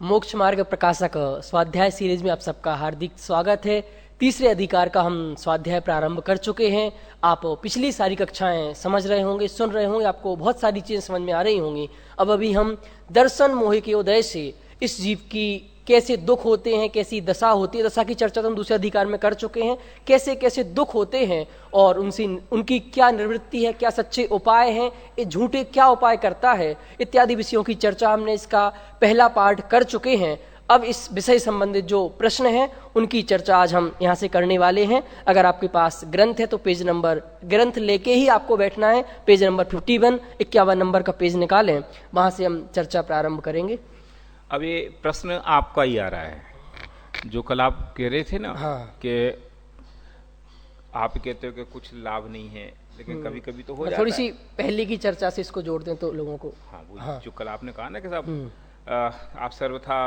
मोक्ष मार्ग प्रकाशक स्वाध्याय सीरीज में आप सबका हार्दिक स्वागत है। तीसरे अधिकार का हम स्वाध्याय प्रारंभ कर चुके हैं। आप पिछली सारी कक्षाएं समझ रहे होंगे, सुन रहे होंगे, आपको बहुत सारी चीजें समझ में आ रही होंगी। अब अभी हम दर्शन मोह के उदय से इस जीव की कैसे दुख होते हैं, कैसी दशा होती है, दशा की चर्चा तो हम दूसरे अधिकार में कर चुके हैं। कैसे कैसे दुख होते हैं और उनकी क्या निवृत्ति है, क्या सच्चे उपाय हैं, ये झूठे क्या उपाय करता है, इत्यादि विषयों की चर्चा हमने इसका पहला पार्ट कर चुके हैं। अब इस विषय संबंधित जो प्रश्न हैं उनकी चर्चा आज हम यहाँ से करने वाले हैं। अगर आपके पास ग्रंथ है तो पेज नंबर ग्रंथ लेके ही आपको बैठना है। पेज नंबर 51 51 नंबर का पेज निकालें, वहाँ से हम चर्चा प्रारंभ करेंगे। अब ये प्रश्न आपका ही आ रहा है, जो कल आप कह रहे थे ना। हाँ। कि आप कहते हो कि कुछ लाभ नहीं है, लेकिन कभी कभी तो हो जाता है। थोड़ी सी पहले की चर्चा से इसको जोड़ दें तो लोगों को। हाँ, वो जो कल आपने कहा ना कि साहब आप सर्वथा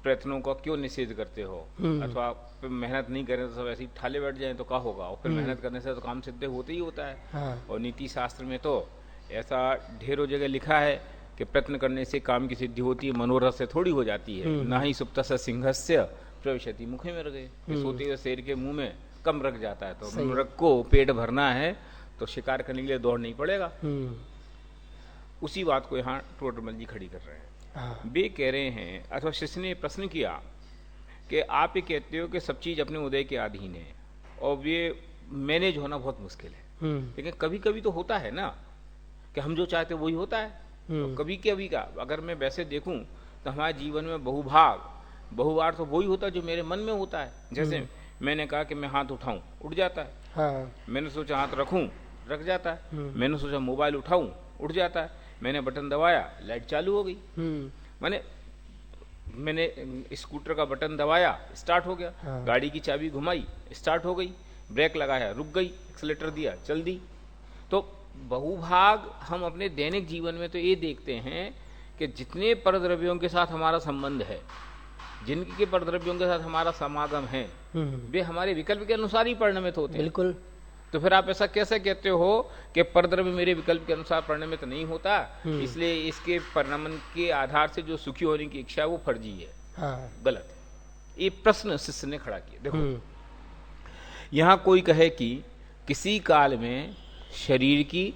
प्रयत्नों का क्यों निषेध करते हो, अथवा आप मेहनत नहीं करें तो सब ऐसे ही ठाले बैठ जाएं तो क्या होगा, और फिर मेहनत करने से तो काम सिद्ध होते ही होता है। हाँ। और नीति शास्त्र में तो ऐसा ढेरों जगह लिखा है कि प्रयत्न करने से काम की सिद्धि होती है, मनोरथ से थोड़ी हो जाती है। ना ही सुप्तस्य सिंहस्य प्रविशति मुखे में रखे, सोते हुए शेर के मुंह में कम रख जाता है। तो मनुरक को पेट भरना है तो शिकार करने के लिए दौड़ नहीं पड़ेगा। उसी बात को यहाँ टोडरमल जी खड़ी कर रहे हैं। वे कह रहे हैं, अथवा शिष्य ने प्रश्न किया कि आप ये कहते हो कि सब चीज अपने उदय के अधीन है और ये मैनेज होना बहुत मुश्किल है, लेकिन कभी कभी तो होता है ना कि हम जो चाहते वही होता है। तो कभी कभी का अगर मैं वैसे देखूं तो हमारे जीवन में बहुबार तो वही होता है जो मेरे मन में होता है। जैसे मैंने कहा कि मैं हाथ उठाऊं, उठ जाता है। हाँ। मैंने सोचा हाथ रखूं, रख जाता है। मैंने सोचा मोबाइल उठाऊं, उठ जाता है। मैंने बटन दबाया, लाइट चालू हो गई। मैंने स्कूटर का बटन दबाया, स्टार्ट हो गया। हाँ। गाड़ी की चाबी घुमाई, स्टार्ट हो गई। ब्रेक लगाया, रुक गई। एक्सीलेटर दिया, चल दी। तो बहुभाग हम अपने दैनिक जीवन में तो ये देखते हैं कि जितने परद्रव्यों के साथ हमारा संबंध है, जिनके परद्रव्यों के साथ हमारा समागम है, वे हमारे विकल्प के अनुसार ही परिणमित होते हैं। बिल्कुल। तो फिर आप ऐसा कैसे कहते हो कि परद्रव्य मेरे विकल्प के अनुसार परिणमित नहीं होता, इसलिए इसके परिणमन के आधार से जो सुखी होने की इच्छा है वो फर्जी है। हाँ। गलत है। ये प्रश्न शिष्य ने खड़ा किया। देखो, यहाँ कोई कहे कि किसी काल में शरीर की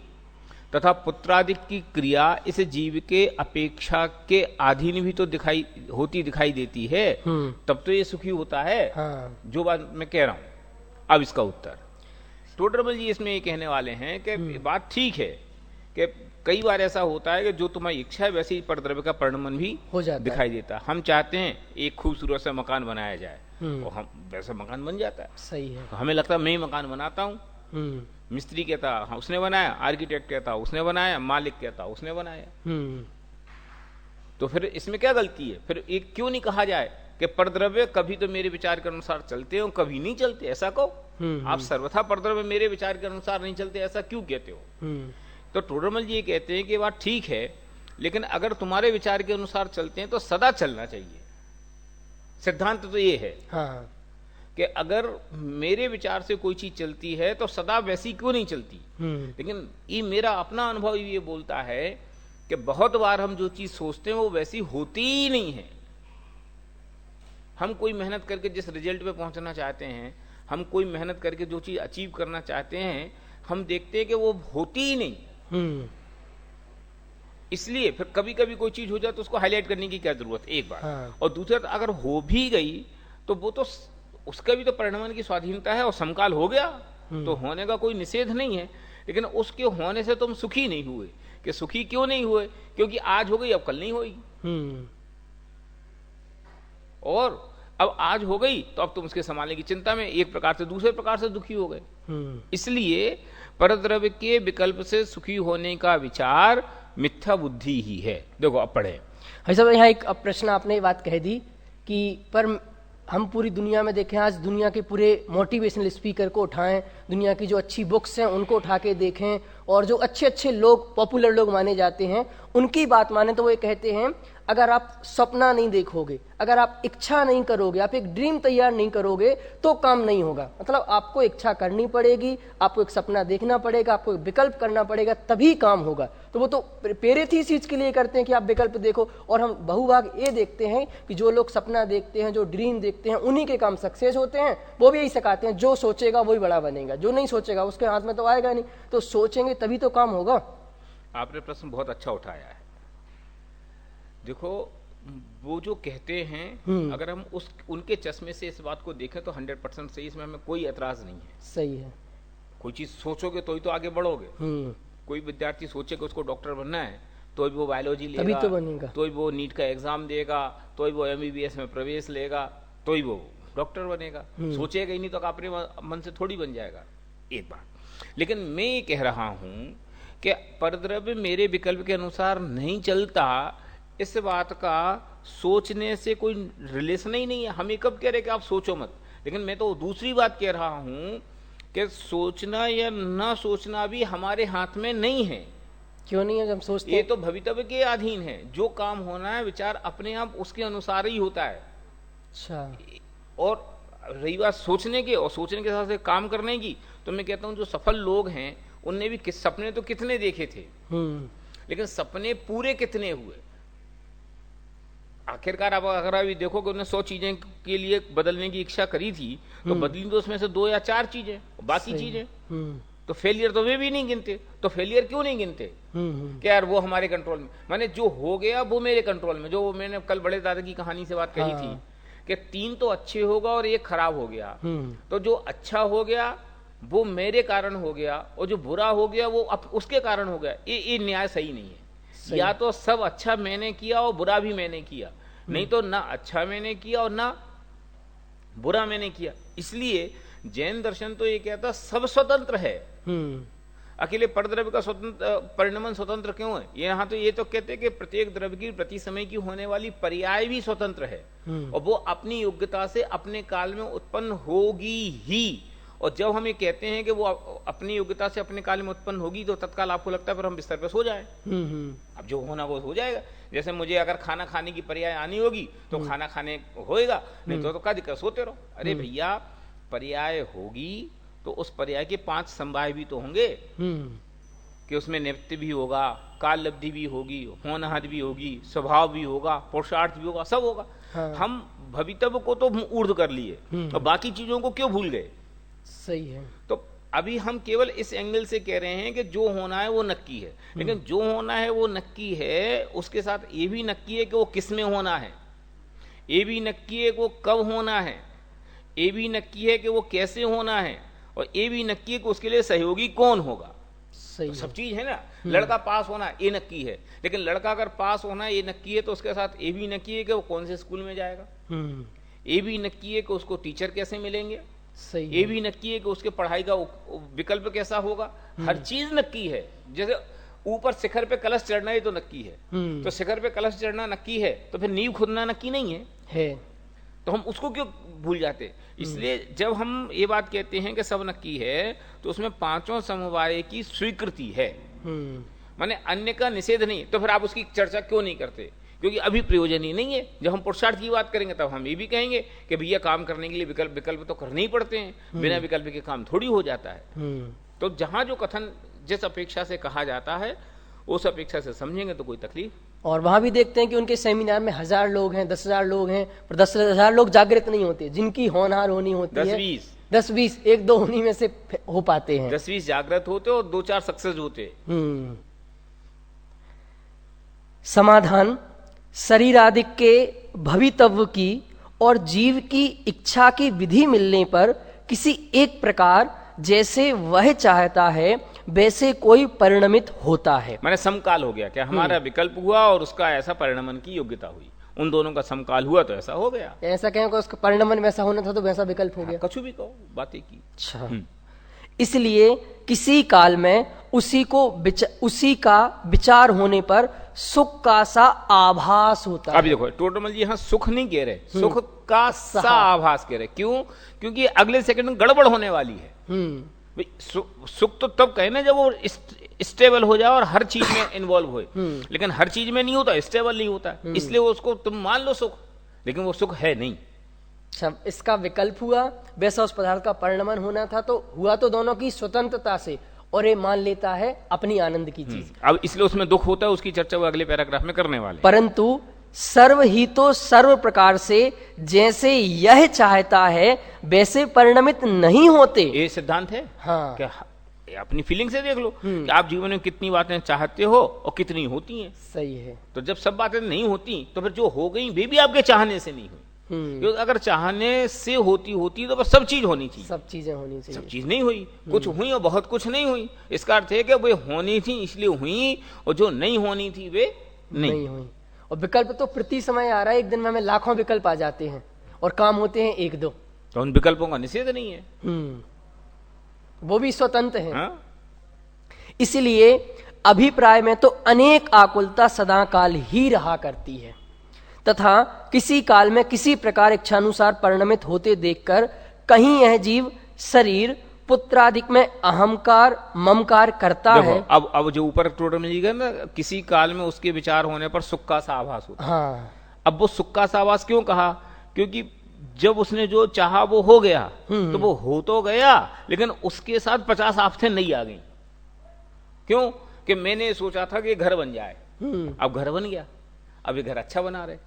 तथा पुत्रादि की क्रिया इस जीव के अपेक्षा के अधीन भी तो दिखाई देती है, तब तो ये सुखी होता है। हाँ। जो बात मैं कह रहा हूं। अब इसका उत्तर टोडरमल जी इसमें ये कहने वाले हैं कि बात ठीक है कि कई बार ऐसा होता है कि जो तुम्हारी इच्छा है वैसे ही परद्रव्य का परिणमन भी हो जाता दिखाई देता है। हम चाहते हैं एक खूबसूरत सा मकान बनाया जाए और हम वैसा मकान बन जाता है। सही है। तो हमें लगता है मैं ही मकान बनाता हूँ। मिस्त्री कहता हाँ उसने बनाया, आर्किटेक्ट कहता उसने बनाया, मालिक कहता उसने बनाया। तो फिर इसमें क्या गलती है? फिर एक क्यों नहीं कहा जाए कि परद्रव्य कभी तो मेरे विचार के अनुसार चलते हो, कभी नहीं चलते, ऐसा कहो। आप सर्वथा परद्रव्य मेरे विचार के अनुसार नहीं चलते, ऐसा क्यों कहते हो? तो टोडरमल जी ये कहते हैं कि बात ठीक है, लेकिन अगर तुम्हारे विचार के अनुसार चलते हैं तो सदा चलना चाहिए। सिद्धांत तो ये है। हाँ। कि अगर मेरे विचार से कोई चीज चलती है तो सदा वैसी क्यों नहीं चलती। लेकिन ये मेरा अपना अनुभव ये बोलता है कि बहुत बार हम जो चीज सोचते हैं वो वैसी होती ही नहीं है। हम कोई मेहनत करके जिस रिजल्ट पे पहुंचना चाहते हैं, हम कोई मेहनत करके जो चीज अचीव करना चाहते हैं, हम देखते हैं कि वो होती ही नहीं। इसलिए फिर कभी कभी कोई चीज हो जाए तो उसको हाईलाइट करने की क्या जरूरत, एक बार। हाँ। और दूसरा, अगर हो भी गई तो वो तो उसका भी तो परिणमन की स्वाधीनता है और समकाल हो गया तो होने का कोई निषेध नहीं है। लेकिन उसके होने से तुम सुखी नहीं हुए। कि सुखी क्यों नहीं हुए? क्योंकि आज हो गई, अब कल नहीं होगी। और अब आज हो गई तो अब तुम उसके संभालने की चिंता में एक प्रकार से दूसरे प्रकार से दुखी हो गए। इसलिए परद्रव्य के विकल्प से सुखी होने का विचार मिथ्या बुद्धि ही है। देखो अब पढ़े। यहाँ एक प्रश्न आपने बात कह दी कि पर हम पूरी दुनिया में देखें, आज दुनिया के पूरे मोटिवेशनल स्पीकर को उठाएं, दुनिया की जो अच्छी बुक्स हैं उनको उठा के देखें, और जो अच्छे अच्छे लोग, पॉपुलर लोग माने जाते हैं, उनकी बात माने तो वो ये कहते हैं अगर आप सपना नहीं देखोगे, अगर आप इच्छा नहीं करोगे, आप एक ड्रीम तैयार नहीं करोगे तो काम नहीं होगा। मतलब आपको इच्छा करनी पड़ेगी, आपको एक सपना देखना पड़ेगा, आपको एक विकल्प करना पड़ेगा, तभी काम होगा। तो वो तो प्रेरित ही इस चीज के लिए करते हैं कि आप विकल्प देखो। और हम बहुभाग ये देखते हैं कि जो लोग सपना देखते हैं, जो ड्रीम देखते हैं, उन्हीं के काम सक्सेस होते हैं। वो भी यही सिखाते हैं, जो सोचेगा वही बड़ा बनेगा, जो नहीं सोचेगा उसके हाथ में तो आएगा नहीं। तो सोचेंगे तभी तो काम होगा। आपने प्रश्न बहुत अच्छा उठाया है। देखो, वो जो कहते हैं, अगर हम उनके चश्मे से इस बात को देखें तो 100% सही, इसमें हमें कोई एतराज नहीं है। सही है। कोई चीज सोचोगे तो ही तो आगे बढ़ोगे। कोई विद्यार्थी सोचे कि उसको डॉक्टर बनना है तो ही वो बायोलॉजी लेगा, तभी तो बनेगा, तो ही वो नीट का एग्जाम देगा, तो ही वो MBBS में प्रवेश लेगा, तो ही वो डॉक्टर बनेगा। सोचेगा ही नहीं तो अपने मन से थोड़ी बन जाएगा। एक बात, लेकिन मैं ये कह रहा हूं कि परद्रव्य मेरे विकल्प के अनुसार नहीं चलता, इस बात का सोचने से कोई रिलेशन ही नहीं है। हम ये कब कह रहे कि आप सोचो मत, लेकिन मैं तो दूसरी बात कह रहा हूं कि सोचना या ना सोचना भी हमारे हाथ में नहीं है। क्यों नहीं है? जब हम सोचते ये तो भवितव्य के अधीन है। जो काम होना है विचार अपने आप उसके अनुसार ही होता है। अच्छा। और रही बात सोचने की और सोचने के साथ से काम करने की, तो मैं कहता हूं जो सफल लोग हैं उनने भी सपने तो कितने देखे थे, लेकिन सपने पूरे कितने हुए। आखिरकार आप अगर अभी देखो कि उन्होंने 100 चीजें के लिए बदलने की इच्छा करी थी, तो बदली तो उसमें से 2 या 4 चीजें, बाकी चीजें तो फेलियर तो वे भी नहीं गिनते। तो फेलियर क्यों नहीं गिनते कि यार वो हमारे कंट्रोल में, माने जो हो गया वो मेरे कंट्रोल में। जो मैंने कल बड़े दादा की कहानी से बात कही थी कि 3 तो अच्छे होगा और 1 खराब हो गया, तो जो अच्छा हो गया वो मेरे कारण हो गया, और जो बुरा हो गया वो उसके कारण हो गया। ये न्याय सही नहीं है। या तो सब अच्छा मैंने किया और बुरा भी मैंने किया, नहीं तो ना अच्छा मैंने किया और ना बुरा मैंने किया। इसलिए जैन दर्शन तो ये कहता सब स्वतंत्र है, अकेले परद्रव्य का स्वतंत्र परिणमन स्वतंत्र क्यों है। यहाँ तो ये तो कहते हैं कि प्रत्येक द्रव्य की प्रति समय की होने वाली पर्याय भी स्वतंत्र है, और वो अपनी योग्यता से अपने काल में उत्पन्न होगी ही। और जब हम ये कहते हैं कि वो अपनी योग्यता से अपने काल में उत्पन्न होगी, तो तत्काल आपको लगता है पर हम बिस्तर पे सो जाएं। अब जो होना वो हो जाएगा। जैसे मुझे अगर खाना खाने की पर्याय आनी होगी तो खाना खाने होएगा, नहीं तो क्या दिक्कत, सोते रहो। अरे भैया, पर्याय होगी तो उस पर्याय के 5 संवाय भी तो होंगे कि उसमें निवृत्ति भी होगा, काल लब्धि भी होगी, होनहार भी होगी, स्वभाव भी होगा, पुरुषार्थ भी होगा, सब होगा। हम भवितव्य को तो ऊर्ध्व कर लिए और बाकी चीजों को क्यों भूल गए। सही है। तो अभी हम केवल इस एंगल से कह रहे हैं कि जो होना है वो नक्की है, लेकिन जो होना है वो नक्की है, उसके साथ ये भी नक्की है कि वो किस में होना है, ये भी नक्की है कि वो कब होना है, ये भी नक्की है कि वो कैसे होना है, और ये भी नक्की है कि उसके लिए सहयोगी कौन होगा। सही तो सब चीज है ना। लड़का पास होना है ये नक्की है, लेकिन लड़का अगर पास होना है ये नक्की है, तो उसके साथ ये भी नक्की है कि वो कौन से स्कूल में जाएगा, ये भी नक्की है कि उसको टीचर कैसे मिलेंगे, ये भी नक्की है कि उसके पढ़ाई का विकल्प कैसा होगा। हर चीज नक्की है। जैसे ऊपर शिखर पे कलश चढ़ना ही तो नक्की है, तो शिखर पे कलश चढ़ना नक्की है, तो फिर नींव खुदना नक्की नहीं है। तो हम उसको क्यों भूल जाते। इसलिए जब हम ये बात कहते हैं कि सब नक्की है, तो उसमें 5 समवाय की स्वीकृति है, माने अन्य का निषेध नहीं। तो फिर आप उसकी चर्चा क्यों नहीं करते, क्योंकि अभी प्रयोजन ही नहीं है। जब हम पुरुषार्थ की बात करेंगे तब हम ये भी कहेंगे कि भैया काम करने के लिए विकल्प तो करने ही पड़ते हैं, बिना विकल्प के काम थोड़ी हो जाता है। तो जहां जो कथन जिस अपेक्षा से कहा जाता है उस अपेक्षा से समझेंगे तो कोई तकलीफ। और वहां भी देखते हैं कि उनके सेमिनार में 1000 लोग हैं, 10,000 लोग हैं, पर 10,000 लोग जागृत नहीं होते, जिनकी होनहार होनी होती है 10-20, 1-2 उन्हीं में से हो पाते हैं। 10-20 जागृत होते और 2-4 सक्सेस होते। समाधान शरीर आदि के भवितव्य की और जीव की इच्छा की विधि मिलने पर किसी एक प्रकार जैसे वह चाहता है वैसे कोई परिणमित होता है। माने समकाल हो गया, क्या हमारा विकल्प हुआ और उसका ऐसा परिणमन की योग्यता हुई, उन दोनों का समकाल हुआ तो ऐसा हो गया। ऐसा कहें कि उसका परिणमन वैसा होना था तो वैसा विकल्प हो गया। कछु भी कहो, बातें की। अच्छा, इसलिए किसी काल में उसी का विचार होने पर सुख का सा आभास होता है। अभी देखो टोटमल जी यहाँ सुख नहीं कह रहे, सुख का सा आभास कह रहे। क्यों? क्योंकि अगले सेकंड में गड़बड़ होने वाली है। सुख तो तब कहे ना जब वो स्टेबल हो जाए और हर चीज में इन्वॉल्व होए। लेकिन हर चीज में नहीं होता, स्टेबल नहीं होता, इसलिए उसको तुम मान लो सुख, लेकिन वो सुख है नहीं। अच्छा, इसका विकल्प हुआ, वैसा उस पदार्थ का परिणमन होना था, तो हुआ तो दोनों की स्वतंत्रता से, और ये मान लेता है अपनी आनंद की चीज। अब इसलिए उसमें दुख होता है, उसकी चर्चा वो अगले पैराग्राफ में करने वाले। परंतु सर्व ही तो सर्व प्रकार से जैसे यह चाहता है वैसे परिणमित नहीं होते। ये सिद्धांत है। हाँ, क्या अपनी फीलिंग से देख लो कि आप जीवन में कितनी बातें चाहते हो और कितनी होती हैं। सही है। तो जब सब बातें नहीं होती तो फिर जो हो गई वे भी आपके चाहने से नहीं हुई। क्योंकि अगर चाहने से होती तो बस सब चीज होनी चाहिए, सब चीजें होनी चाहिए। सब चीज नहीं हुई, कुछ हुई और बहुत कुछ नहीं हुई। इसका अर्थ है कि वे होनी थी इसलिए हुई, और जो नहीं होनी थी वे नहीं हुई। और विकल्प तो प्रति समय आ रहा है, एक दिन में हमें लाखों विकल्प आ जाते हैं और काम होते हैं एक दो। तो उन विकल्पों का निषेध नहीं है, वो भी स्वतंत्र है। हाँ? इसलिए अभिप्राय में तो अनेक आकुलता सदा काल ही रहा करती है, तथा किसी काल में किसी प्रकार इच्छानुसार परिणमित होते देखकर कहीं यह जीव शरीर पुत्रादिक में अहंकार ममकार करता है। अब जो ऊपर टोटल मिलेगा ना, किसी काल में उसके विचार होने पर सुख का सा आभास होता है। हाँ, अब वो सुख का सा आभास क्यों कहा? क्योंकि जब उसने जो चाहा वो हो गया, तो वो हो तो गया, लेकिन उसके साथ 50 आफतें नहीं आ गई। क्यों? कि मैंने सोचा था कि घर बन जाए, अब घर बन गया, अब ये घर अच्छा बना रहे,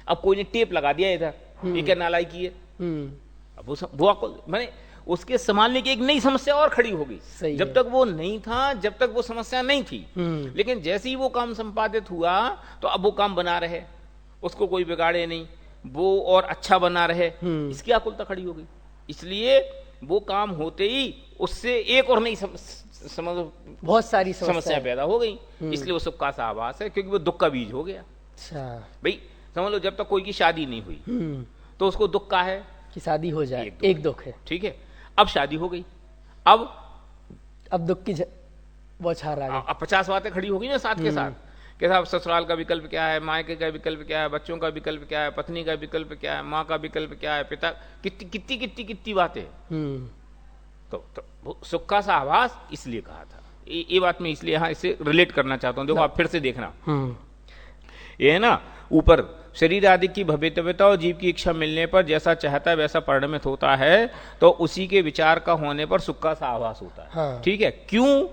अब कोई ने टेप लगा दिया इधर, ये क्या नालायकी है। अब वो मैंने उसके संभालने की एक नई समस्या और खड़ी हो गई। जब तक वो नहीं था, जब तक वो समस्या नहीं थी, लेकिन जैसे ही वो काम संपादित हुआ तो अब वो काम बना रहे, उसको कोई बिगाड़े नहीं, वो और अच्छा बना रहे, इसकी आकुलता खड़ी हो गई। इसलिए वो काम होते ही उससे एक और नई बहुत सारी समस्या पैदा हो गई। इसलिए वो सुख का सा आभास है, क्योंकि वो दुख का बीज हो गया। अच्छा भाई समझ लो, जब तक कोई की शादी नहीं हुई तो उसको दुख का है कि शादी हो जाए, एक दुख है। ठीक है, अब शादी हो गई, अब दुख की बौछार आ गई। अब 50 बातें खड़ी हो गई ना साथ के साथ, कि साहब ससुराल का विकल्प क्या है, मायके का विकल्प क्या है, बच्चों का विकल्प क्या है, पत्नी का विकल्प क्या है, माँ का विकल्प क्या है, पिता, कितनी बातें। तो सुख का सा आभास इसलिए कहा था। ये बात मैं इसलिए यहाँ इसे रिलेट करना चाहता हूँ। देखो आप फिर से देखना, ये है ना, ऊपर शरीर आदि की भवितव्यता और जीव की इच्छा मिलने पर जैसा चाहता है वैसा परिणमित होता है, तो उसी के विचार का होने पर सुख का सा आभास होता है। हाँ। ठीक है, क्यों?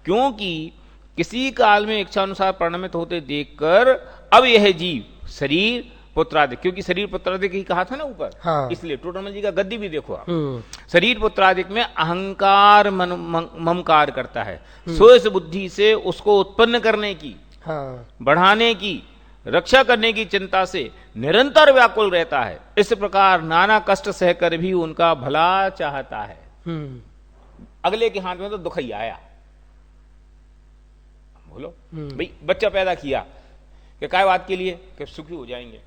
क्योंकि किसी काल में इच्छा अनुसार परिणमित होते देखकर अब यह जीव शरीर पुत्रादि, क्योंकि शरीर पुत्रादिक ही कहा था ना ऊपर। हाँ। इसलिए टोटल जी का गद्दी भी देखो आप, शरीर पुत्रादिक में अहंकार ममकार करता है, सोच बुद्धि से उसको उत्पन्न करने की, हाँ, बढ़ाने की, रक्षा करने की चिंता से निरंतर व्याकुल रहता है। इस प्रकार नाना कष्ट सहकर भी उनका भला चाहता है। अगले के हाथ में तो दुख ही आया। बोलो भाई, बच्चा पैदा किया कि काय बात के लिए, कि सुखी हो जाएंगे।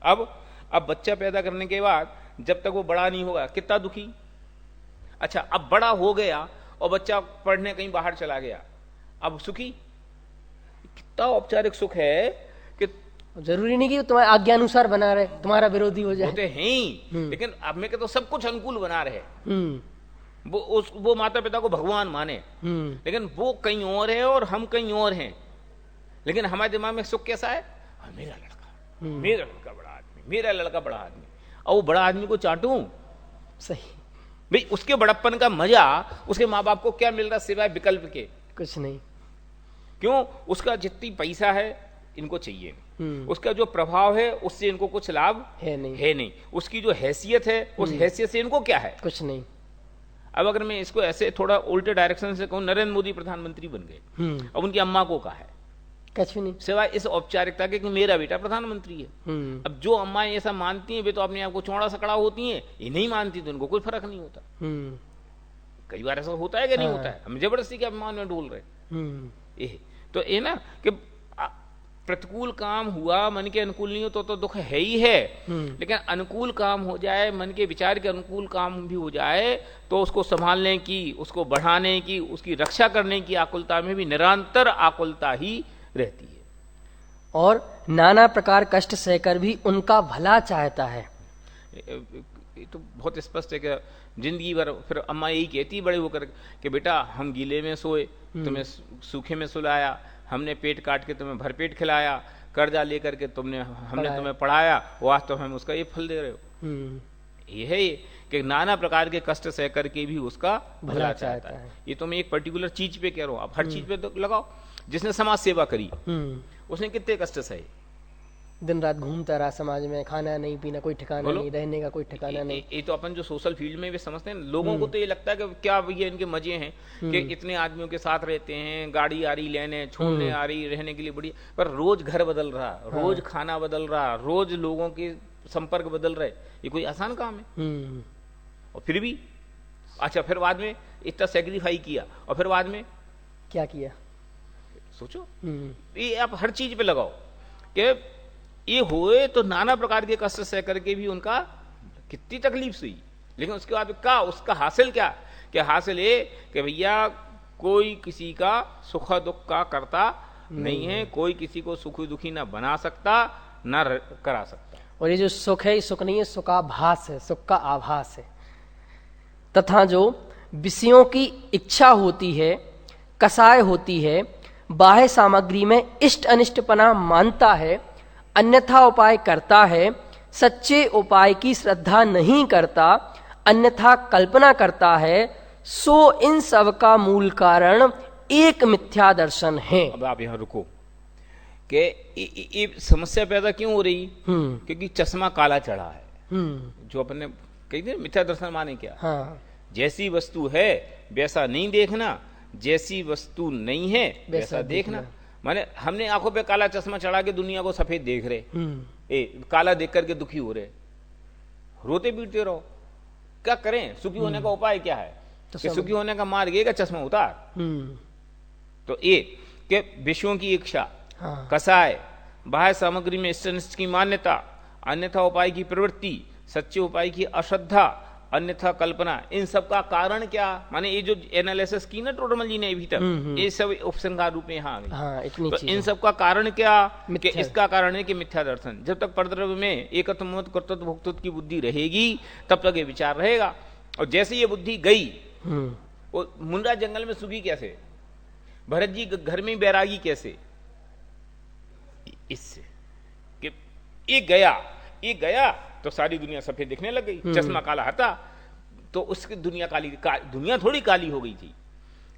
अब बच्चा पैदा करने के बाद जब तक वो बड़ा नहीं होगा कितना दुखी। अच्छा, अब बड़ा हो गया और बच्चा पढ़ने कहीं बाहर चला गया, अब सुखी। कितना औपचारिक सुख है कि जरूरी नहीं कि तुम्हारे आज्ञानुसार बना रहे, तुम्हारा विरोधी हो जाए। होते हैं ही, लेकिन अब में तो सब कुछ अनुकूल बना रहे। वो माता पिता को भगवान माने, लेकिन वो कहीं और है और हम कहीं और हैं। लेकिन हमारे दिमाग में सुख कैसा है? मेरा लड़का बड़ा आदमी, मेरा लड़का बड़ा आदमी, और वो बड़ा आदमी को चाटूं। सही भाई, उसके बड़प्पन का मजा उसके माँ बाप को क्या मिल रहा सिवाय विकल्प के? कुछ नहीं। क्यों? उसका जितनी पैसा है इनको चाहिए नहीं, उसका जो प्रभाव है उससे इनको कुछ लाभ है नहीं, उसकी जो हैसियत है उस हैसियत से इनको क्या है? कुछ नहीं। अब अगर मैं इसको ऐसे थोड़ा उल्टे डायरेक्शन से कहूं, नरेंद्र मोदी प्रधानमंत्री बन गए, अब उनकी अम्मा को कहा है कुछ नहीं सिवाय इस औपचारिकता के कि मेरा बेटा प्रधानमंत्री है। अब जो अम्माएं ऐसा मानती हैं वे तो अपने आप को चौड़ा सकड़ा होती हैं, ये नहीं मानती तो उनको कोई फर्क नहीं होता। कई बार ऐसा होता है कि नहीं होता है? हम जबरदस्ती के अभिमान में डोल रहे। तो ये ना कि प्रतिकूल काम हुआ, मन के अनुकूल नहीं हो तो दुख है ही है, लेकिन अनुकूल काम हो जाए, मन के विचार के अनुकूल काम भी हो जाए, तो उसको संभालने की, उसको बढ़ाने की, उसकी रक्षा करने की आकुलता में भी निरंतर आकुलता ही रहती है। और नाना प्रकार कष्ट सहकर भी उनका भला चाहता है। ये तो बहुत स्पष्ट है कि जिंदगी भर फिर अम्मा यही कहती बड़े होकर कि बेटा हम गीले में सोए, तुम्हें सूखे में सुलाया, हमने पेट काट के तुम्हें भरपेट खिलाया, कर्जा लेकर के हमने तुम्हें पढ़ाया, वो आज तो हम उसका ये फल दे रहे हो। ये है कि नाना प्रकार के कष्ट सह करके भी उसका भला चाहता है। ये तो मैं एक पर्टिकुलर चीज पे कह रहा हूँ, आप हर चीज पे तो लगाओ। जिसने समाज सेवा करी उसने कितने कष्ट सहे, दिन रात घूमता रहा समाज में, खाना नहीं पीना कोई ठिकाना नहीं, रहने का कोई ठिकाना नहीं। ये तो अपन जो सोशल फील्ड में भी समझते हैं, लोगों को तो ये लगता है कि क्या ये इनके मजे हैं कि इतने आदमियों के साथ रहते हैं, गाड़ी आ रही लेने छोड़ने आ रही, रहने के लिए बड़ी, पर रोज घर बदल रहा, रोज खाना बदल रहा, रोज लोगों के संपर्क बदल रहे, ये कोई आसान काम है? और फिर भी अच्छा, फिर बाद में इतना सेक्रीफाई किया और फिर बाद में क्या किया, सोचो। ये आप हर चीज पे लगाओ कि ये हुए तो नाना प्रकार के कष्ट सह करके भी उनका कितनी तकलीफ हुई, लेकिन उसके बाद क्या उसका हासिल क्या हासिल ये कि भैया कोई किसी का सुख दुख का करता नहीं है, कोई किसी को सुखी दुखी ना बना सकता ना करा सकता। और ये जो सुख है, ये सुख नहीं है, सुखाभास है, सुख का आभास है। तथा जो विषयों की इच्छा होती है, कसाय होती है, बाह्य सामग्री में इष्ट अनिष्टपना मानता है, अन्यथा उपाय करता है, सच्चे उपाय की श्रद्धा नहीं करता, अन्यथा कल्पना करता है, सो इन सब का मूल कारण एक मिथ्या दर्शन है। अब आप यहाँ रुको कि ये समस्या पैदा क्यों हो रही? क्योंकि चश्मा काला चढ़ा है। जो अपन ने कही थी मिथ्या दर्शन माने क्या? हाँ। जैसी वस्तु है वैसा नहीं देखना, जैसी वस्तु नहीं है वैसा देखना। माने हमने आंखों पे काला चश्मा चढ़ा के दुनिया को सफेद देख रहे, काला देख करके दुखी हो रहे, रोते पीटते रहो। क्या करें? सुखी होने का उपाय क्या है? तो कि सुखी होने का मार्ग एक चश्मा उतार। तो ये कि विषयों की इच्छा, कसाय, बाह्य सामग्री में इष्ट अनिष्ट की मान्यता, अन्यथा उपाय की प्रवृत्ति, सच्चे उपाय की अश्रद्धा, अन्यथा कल्पना, इन सब का कारण क्या? माने ये जो एनालिसिस की ना टोटमल जी ने अभी तक, ये सब उपसंहार रूप में यहाँ आ गई। तो इन सब का कारण क्या? कि इसका कारण है कि मिथ्या दर्शन। जब तक परद्रव्य में एकत्व मत कर्तव्य भोक्तृत्व की बुद्धि रहेगी तब तक ये विचार रहेगा। और जैसे ये बुद्धि गई, वो मुंडा जंगल में सुखी कैसे, भरत जी घर में बैरागी कैसे? इससे कि ये गया तो सारी दुनिया सफेद दिखने लग गई, चश्मा काला हटा तो उसकी दुनिया दुनिया थोड़ी काली हो गई थी।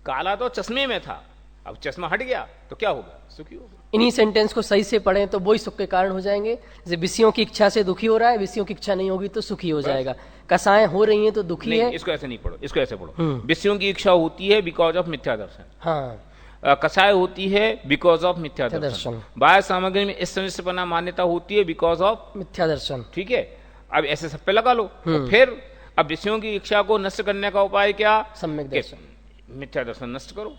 काला तो चश्मे में था, अब चश्मा हट गया तो क्या होगा? सुखी होगा। इन्हीं सेंटेंस को सही से पढ़ें तो वही सुख के कारण हो जाएंगे। जैसे विषयों की इच्छा से दुखी हो रहा है, विषयों की इच्छा नहीं होगी तो सुखी हो जाएगा। कसाएं हो रही हैं तो दुखी है। इसको ऐसे नहीं पढ़ो, इसको ऐसे पढ़ो। विषयों की इच्छा होती है बिकॉज ऑफ मिथ्या दर्शन। हाँ। कसाय होती है बिकॉज ऑफ मिथ्या दर्शन। बाह्य सामग्री में इष्ट अनिष्टपना मान्यता होती है बिकॉज ऑफ मिथ्या दर्शन। ठीक है, अब ऐसे सब पे लगा लो। फिर अब विषयों की इच्छा को नष्ट करने का उपाय क्या? सम्यक दर्शन। मिथ्या दर्शन नष्ट करो,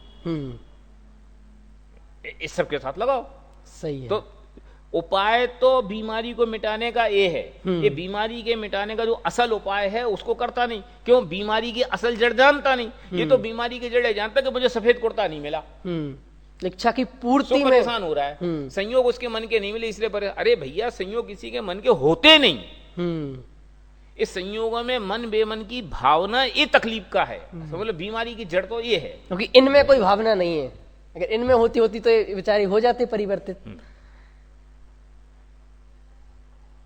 इस सब के साथ लगाओ। सही है। तो उपाय तो बीमारी को मिटाने का ये है, ये बीमारी के मिटाने का जो असल उपाय है उसको करता नहीं। क्यों? बीमारी की असल जड़ जानता नहीं। ये तो बीमारी की जड़ जानता कि मुझे सफेद कुर्ता नहीं मिला, इच्छा की पूर्ति में परेशान हो रहा है, संयोग उसके मन के नहीं मिले इसलिए अरे भैया संयोग किसी के मन के होते नहीं। इस संयोगों में मन बेमन की भावना ये तकलीफ का है। मतलब बीमारी की जड़ तो ये है, क्योंकि इनमें कोई भावना नहीं है। अगर इनमें होती तो ये विचारी हो जाते परिवर्तित।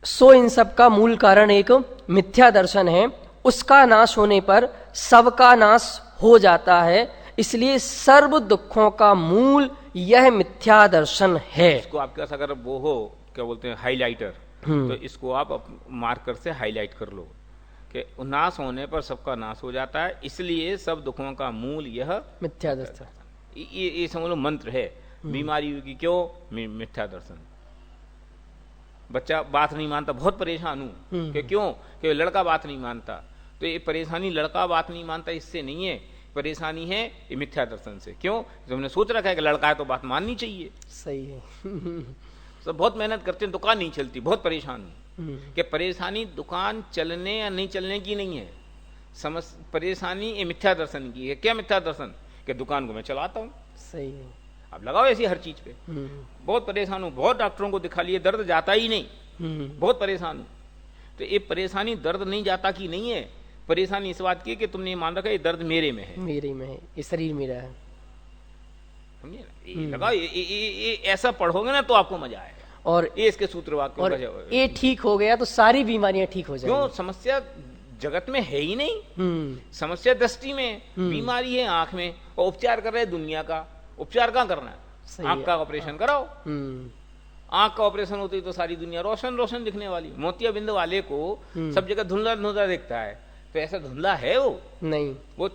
सो इन सब का मूल कारण एक मिथ्या दर्शन है। उसका नाश होने पर सबका नाश हो जाता है, इसलिए सर्व दुखों का मूल यह मिथ्या दर्शन है। इसको आपके पास अगर वो हो, क्या बोलते हैं, हाइलाइटर, तो इसको आप मार्कर से हाईलाइट कर लो कि नाश होने पर सबका नाश हो जाता है, इसलिए सब दुखों का मूल यह मिथ्या दर्शन। ये समझ लो मंत्र है बीमारी की। क्यों? मिथ्या दर्शन। बच्चा बात नहीं मानता, बहुत परेशान हूं कि क्यों? कि लड़का बात नहीं मानता। तो ये परेशानी लड़का बात नहीं मानता इससे नहीं है, परेशानी है ये मिथ्या दर्शन से। क्यों? जब हमने सोच रखा है कि लड़का है तो बात माननी चाहिए। सही है। सब बहुत मेहनत करते हैं, दुकान नहीं चलती, बहुत परेशान हूं कि परेशानी दुकान चलने या नहीं चलने की नहीं है, परेशानी ये मिथ्या दर्शन की है। क्या मिथ्या दर्शन? कि दुकान को मैं चलाता हूं। सही है। अब लगाओ ऐसी हर चीज पे। बहुत परेशान हूं, बहुत डॉक्टरों को दिखा लिए, दर्द जाता ही नहीं, बहुत परेशान हूं। तो ये परेशानी दर्द नहीं जाता कि नहीं है, परेशानी इस बात की है कि तुमने ये मान रखा है ये दर्द मेरे में है, मेरे में है, ये शरीर मेरा है। समझे ना? ये लगा ये ऐसा पढ़ोगे ना तो आपको मजा आएगा। और ये इसके सूत्र वाक्य और ये ठीक हो गया तो सारी बीमारियां ठीक हो क्यों? जाएंगी। समस्या जगत में है ही नहीं, समस्या दृष्टि में है, बीमारी है आंख में, और उपचार कर रहे हैं दुनिया का। उपचार कहाँ करना है? सही आंख है। का ऑपरेशन कराओ। हम्म, आंख का ऑपरेशन होती तो सारी दुनिया रोशन रोशन दिखने वाली। मोतियाबिंद वाले को सब जगह धुंधला धुंधला दिखता है, तो ऐसा धुंधला है वो? नहीं। वो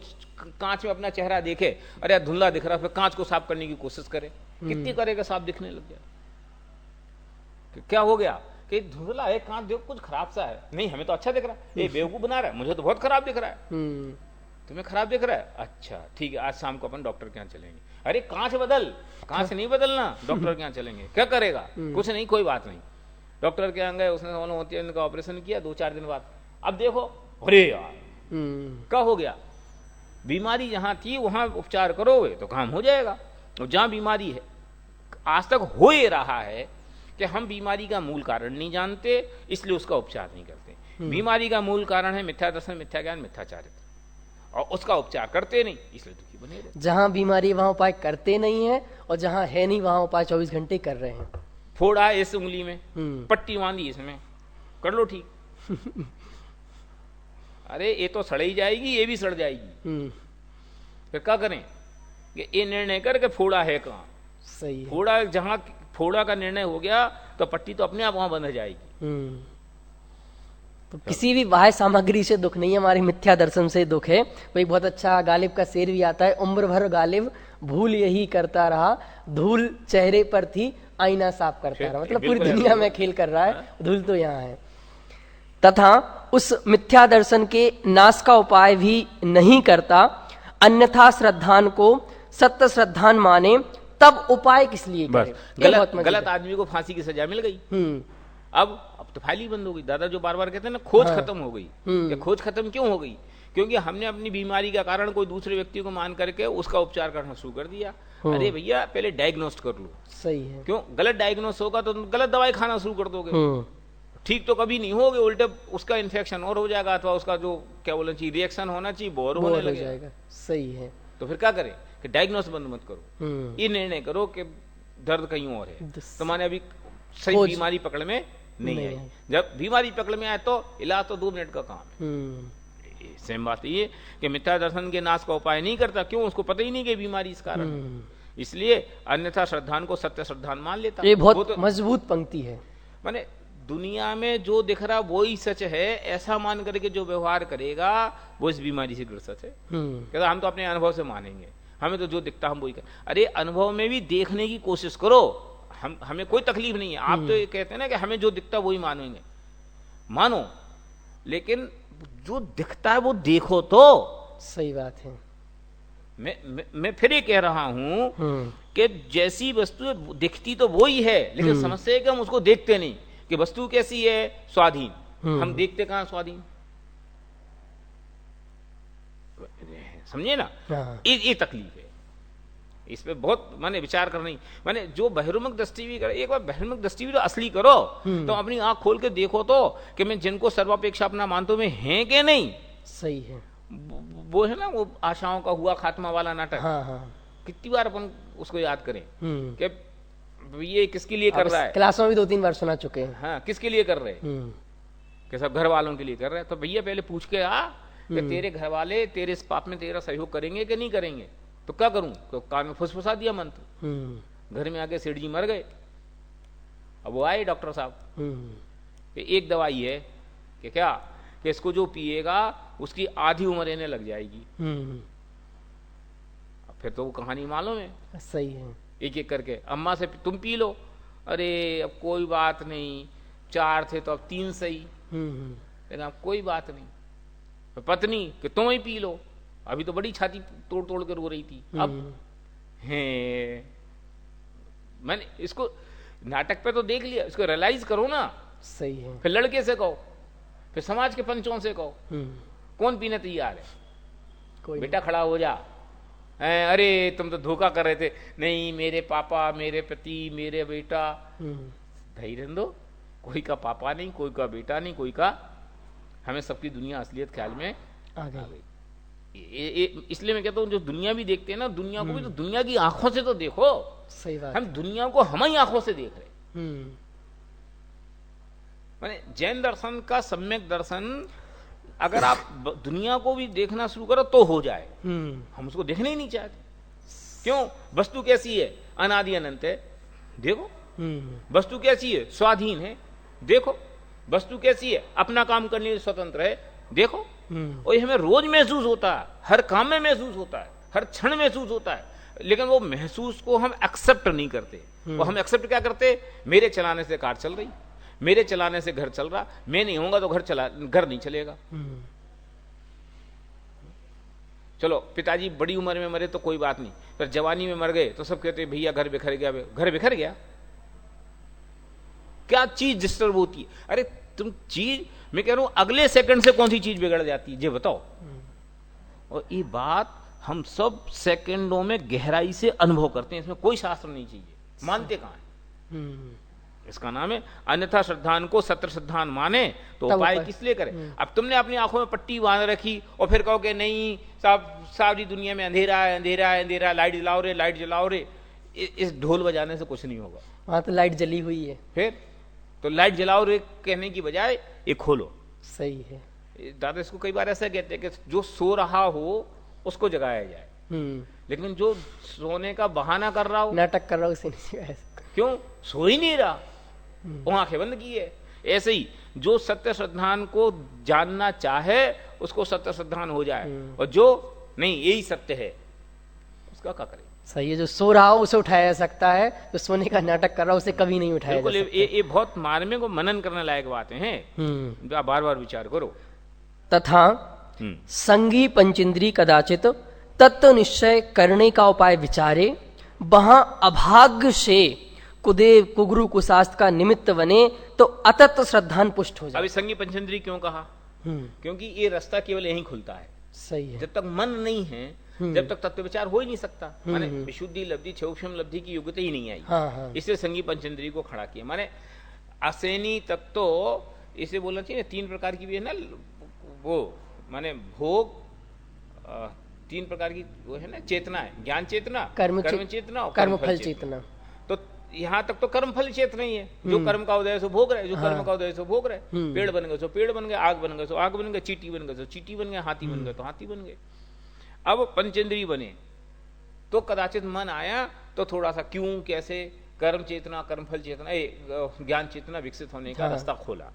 कांच में अपना चेहरा देखे, अरे यार धुंधला दिख रहा, फिर कांच को साफ करने की कोशिश करे, कितनी करेगा, साफ दिखने लग गया। क्या हो गया कि धुंधला है, कांच देखो कुछ खराब सा है, नहीं हमें तो अच्छा दिख रहा है, ये बेवकूफ बना रहा है, मुझे तो बहुत खराब दिख रहा है। तुम्हें खराब दिख रहा है, अच्छा ठीक है, आज शाम को अपन डॉक्टर के यहाँ चलेंगे। अरे कांच बदल, कांच नहीं बदलना, डॉक्टर के यहाँ चलेंगे। क्या करेगा? कुछ नहीं, कोई बात नहीं। डॉक्टर के यहाँ गए, उसने मोतियाबिंद का ऑपरेशन किया, 2-4 दिन बाद अब देखो, अरे यार क्या हो गया? बीमारी जहां थी वहां उपचार करोगे तो काम हो जाएगा। और जहां बीमारी है, आज तक हो ही रहा है कि हम बीमारी का मूल कारण नहीं जानते, इसलिए उसका उपचार नहीं करते। बीमारी का मूल कारण है मिथ्या दर्शन, मिथ्या ज्ञान, मिथ्या चारित्र, और उसका उपचार करते नहीं, इसलिए दुखी बने रहते। जहां बीमारी वहां उपाय करते नहीं है, और जहां है नहीं वहां उपाय 24 घंटे कर रहे हैं। फोड़ा है इस उंगली में, पट्टी बांधी इसमें, कर लो ठीक। अरे ये तो सड़ ही जाएगी, ये भी सड़ जाएगी, फिर क्या करें? कि ये निर्णय करके फोड़ा है कहाँ, सही है। फोड़ा जहां फोड़ा का निर्णय हो गया तो पट्टी तो अपने आप वहां बंध जाएगी। तो किसी भी बाह्य सामग्री से दुख नहीं है, हमारे मिथ्या दर्शन से दुख है। कोई बहुत अच्छा गालिब का शेर भी आता है, उम्र भर गालिब भूल यही करता रहा, धूल चेहरे पर थी आईना साफ करता रहा। मतलब पूरी दुनिया में खेल कर रहा है, धूल तो यहाँ है। तथा उस मिथ्या दर्शन के नाश का उपाय भी नहीं करता, अन्यथा श्रद्धान को सत्य श्रद्धान माने, तब उपाय किस लिए करे? गलत आदमी को फांसी की सजा मिल गई। अब तो फाइल ही बंद हो गई। दादा जो बार बार कहते हैं ना, खोज खत्म हो गई। ये खोज खत्म क्यों हो गई? क्योंकि हमने अपनी बीमारी का कारण कोई दूसरे व्यक्ति को मान करके उसका उपचार करना शुरू कर दिया। अरे भैया पहले डायग्नोस्ट कर लो। सही है। क्यों? गलत डायग्नोस होगा तो गलत दवाई खाना शुरू कर दोगे, ठीक तो कभी नहीं होगे, उल्टे उसका इन्फेक्शन और हो जाएगा, अथवा उसका जो क्या बोलना चाहिए रिएक्शन होना चाहिए वो और होने लग जाएगा। सही है। तो फिर क्या करें कि डायग्नोस बंद मत करो, ये निर्णय करो कि दर्द कहीं और है, तो माने अभी सही बीमारी पकड़ में नहीं आई। जब बीमारी पकड़ में आए तो इलाज तो 2 मिनट का काम है। सेम बात ये कि मिथ्या दर्शन के नाश का उपाय नहीं करता। क्यों? उसको पता ही नहीं कि बीमारी इस कारण, इसलिए अन्यथा श्रद्धान को सत्य श्रद्धान मान लेता। ये बहुत मजबूत पंक्ति है। माने दुनिया में जो दिख रहा वही सच है, ऐसा मान करके जो व्यवहार करेगा वो इस बीमारी से ग्रसित है। कहता हम तो अपने अनुभव से मानेंगे, हमें तो जो दिखता हम वही कर। अरे अनुभव में भी देखने की कोशिश करो, हमें कोई तकलीफ नहीं है। आप तो ये कहते हैं ना कि हमें जो दिखता वही मानेंगे, मानो, लेकिन जो दिखता है वो देखो तो। सही बात है। मैं फिर ये कह रहा हूं कि जैसी वस्तु दिखती तो वो ही है, लेकिन समस्या है कि हम उसको देखते नहीं कि वस्तु कैसी है, स्वाधीन। हम देखते कहां स्वाधीन, समझे ना? ये तकलीफ है। इस पे बहुत माने विचार करनी, माने जो बहिर्मुख दृष्टि भी करे, एक बार बहिर्मुख दृष्टि भी तो असली करो। तो अपनी आंख खोल के देखो तो कि मैं जिनको सर्वापेक्षा अपना मानता हूं, मैं हैं कि नहीं। सही है। वो है ना वो आशाओं का हुआ खात्मा वाला नाटक। कितनी बार अपन उसको याद करें कि ये किसके लिए कर रहा है। क्लास में भी 2-3 बार सुना चुके हैं। हाँ, किसके लिए कर रहे हैं? कि सब घर वालों के लिए कर रहे हैं। तो भैया पहले पूछ के आ कि तेरे घर वाले तेरे इस पाप में तेरा सहयोग करेंगे कि नहीं करेंगे। तो क्या करूं? तो कान में फुसफुसा दिया मंत्र, घर में आके सेठ जी मर गए। अब वो आए डॉक्टर साहब कि एक दवाई है कि क्या, कि इसको जो पिएगा उसकी आधी उम्र रहने लग जाएगी। फिर तो वो कहानी मालूम है। सही है। एक एक करके अम्मा से तुम पी लो, अरे अब कोई बात नहीं, 4 थे तो अब 3 सही, लेकिन अब कोई बात नहीं। पत्नी कि तुम ही पी लो, अभी तो बड़ी छाती तोड़ तोड़ कर रो रही थी। अब है मैंने इसको नाटक पे तो देख लिया, इसको रियलाइज करो ना। सही है। फिर लड़के से कहो, फिर समाज के पंचों से कहो, कौन पीने तैयार है? कोई बेटा खड़ा हो जा। अरे तुम तो धोखा कर रहे थे। नहीं, मेरे पापा, मेरे पति, मेरे बेटा। धैर्य दो, कोई का पापा नहीं, कोई का बेटा नहीं, कोई का हमें सबकी दुनिया असलियत ख्याल में आ आ गई। गई। इसलिए मैं कहता हूँ जो दुनिया भी देखते हैं ना, दुनिया को भी तो दुनिया की आंखों से तो देखो। सही बात हम है। दुनिया को हमारी आंखों से देख रहे। हम्म। माने जैन दर्शन का सम्यक दर्शन अगर आप दुनिया को भी देखना शुरू करो तो हो जाए। हम उसको देखना ही नहीं चाहते। क्यों? वस्तु कैसी है? अनादि अनंत है, देखो। वस्तु कैसी है? स्वाधीन है, देखो। वस्तु कैसी है? अपना काम करने में स्वतंत्र है, देखो। और ये हमें रोज महसूस होता है, हर काम में महसूस होता है, हर क्षण महसूस होता है, लेकिन वो महसूस को हम एक्सेप्ट नहीं करते। वो हम एक्सेप्ट क्या करते? मेरे चलाने से कार चल रही, मेरे चलाने से घर चल रहा, मैं नहीं होऊंगा तो घर नहीं चलेगा। चलो पिताजी बड़ी उम्र में मरे तो कोई बात नहीं, पर जवानी में मर गए तो सब कहते भैया घर बिखर गया। घर बिखर गया? क्या चीज डिस्टर्ब होती है? अरे तुम चीज, मैं कह रहा हूं अगले सेकंड से कौन सी चीज बिगड़ जाती है, ये बताओ। और ये बात हम सब सेकंडों में गहराई से अनुभव करते हैं, इसमें कोई शास्त्र नहीं चाहिए, मानते कहां है? इसका नाम है अन्यथा श्रद्धान को सत्र श्रद्धान माने तो उपाय किस लिए करे। अब तुमने अपनी आंखों में पट्टी बांध रखी और फिर कहो कि नहीं सारी दुनिया में अंधेरा है, अंधेरा है, अंधेरा, लाइट जलाओ रे, लाइट जलाओ रे। इस ढोल बजाने से कुछ नहीं होगा। वहां तो लाइट जली हुई है। फिर तो लाइट जलाओ रे कहने की बजाय ये खोलो। सही है। दादा इसको कई बार ऐसा कहते हैं कि जो सो रहा हो उसको जगाया जाए, लेकिन जो सोने का बहाना कर रहा हो, नाटक कर रहा हो, उसे नहीं जगाया सकता। क्यों? सो ही नहीं रहा, वो आंखें बंद की है। ऐसे ही जो सत्य श्रद्धान को जानना चाहे उसको सत्य श्रद्धान हो जाए, और जो नहीं यही सत्य है उसका क्या करे। सही है। जो सो रहा हो उसे उठाया जा सकता है, जो सोने का नाटक कर रहा हो उसे कभी नहीं उठाया जा सकता। ये बहुत मार्मिक को मनन करने लायक बातें हैं, आप बार बार विचार करो। तथा संगी पंचेंद्री कदाचित तत्व निश्चय करने का उपाय विचारे, वहां अभाग्य से कुदेव कुगुरु कुशास्त्र का निमित्त बने तो अतत्व श्रद्धान पुष्ट हो जाए। अभी संगी पंचेंद्री क्यों कहा? क्योंकि ये रास्ता केवल यहीं खुलता है। सही है। जब तक मन नहीं है, जब तक तत्व विचार हो ही नहीं सकता। माने विशुद्धि लब्धि क्षोक्षम लब्धि की योग्यता ही नहीं आई। इसलिए संगी पंचेंद्री को खड़ा किया। माने आसेनी तक तो इसे बोलना चाहिए 3 प्रकार की भी है ना, वो माने भोग 3 प्रकार की वो है ना, चेतना है, ज्ञान चेतना, कर्म चेतना और कर्म फल चेतना। तो यहाँ तक तो कर्म फल चेतना ही है। जो कर्म का उदय सो भोग रहे, जो कर्म का उदय सो भोग रहे। पेड़ बन गए सो पेड़ बन गए, आग बन गए सो आग बन गए, चीटी बन गए सो चीटी बन गए, हाथी बन गए तो हाथी बन गए। अब पंचेंद्री बने तो कदाचित मन आया तो थोड़ा सा क्यों कैसे कर्म चेतना कर्म फल चेतना ज्ञान चेतना विकसित होने का रास्ता खोला।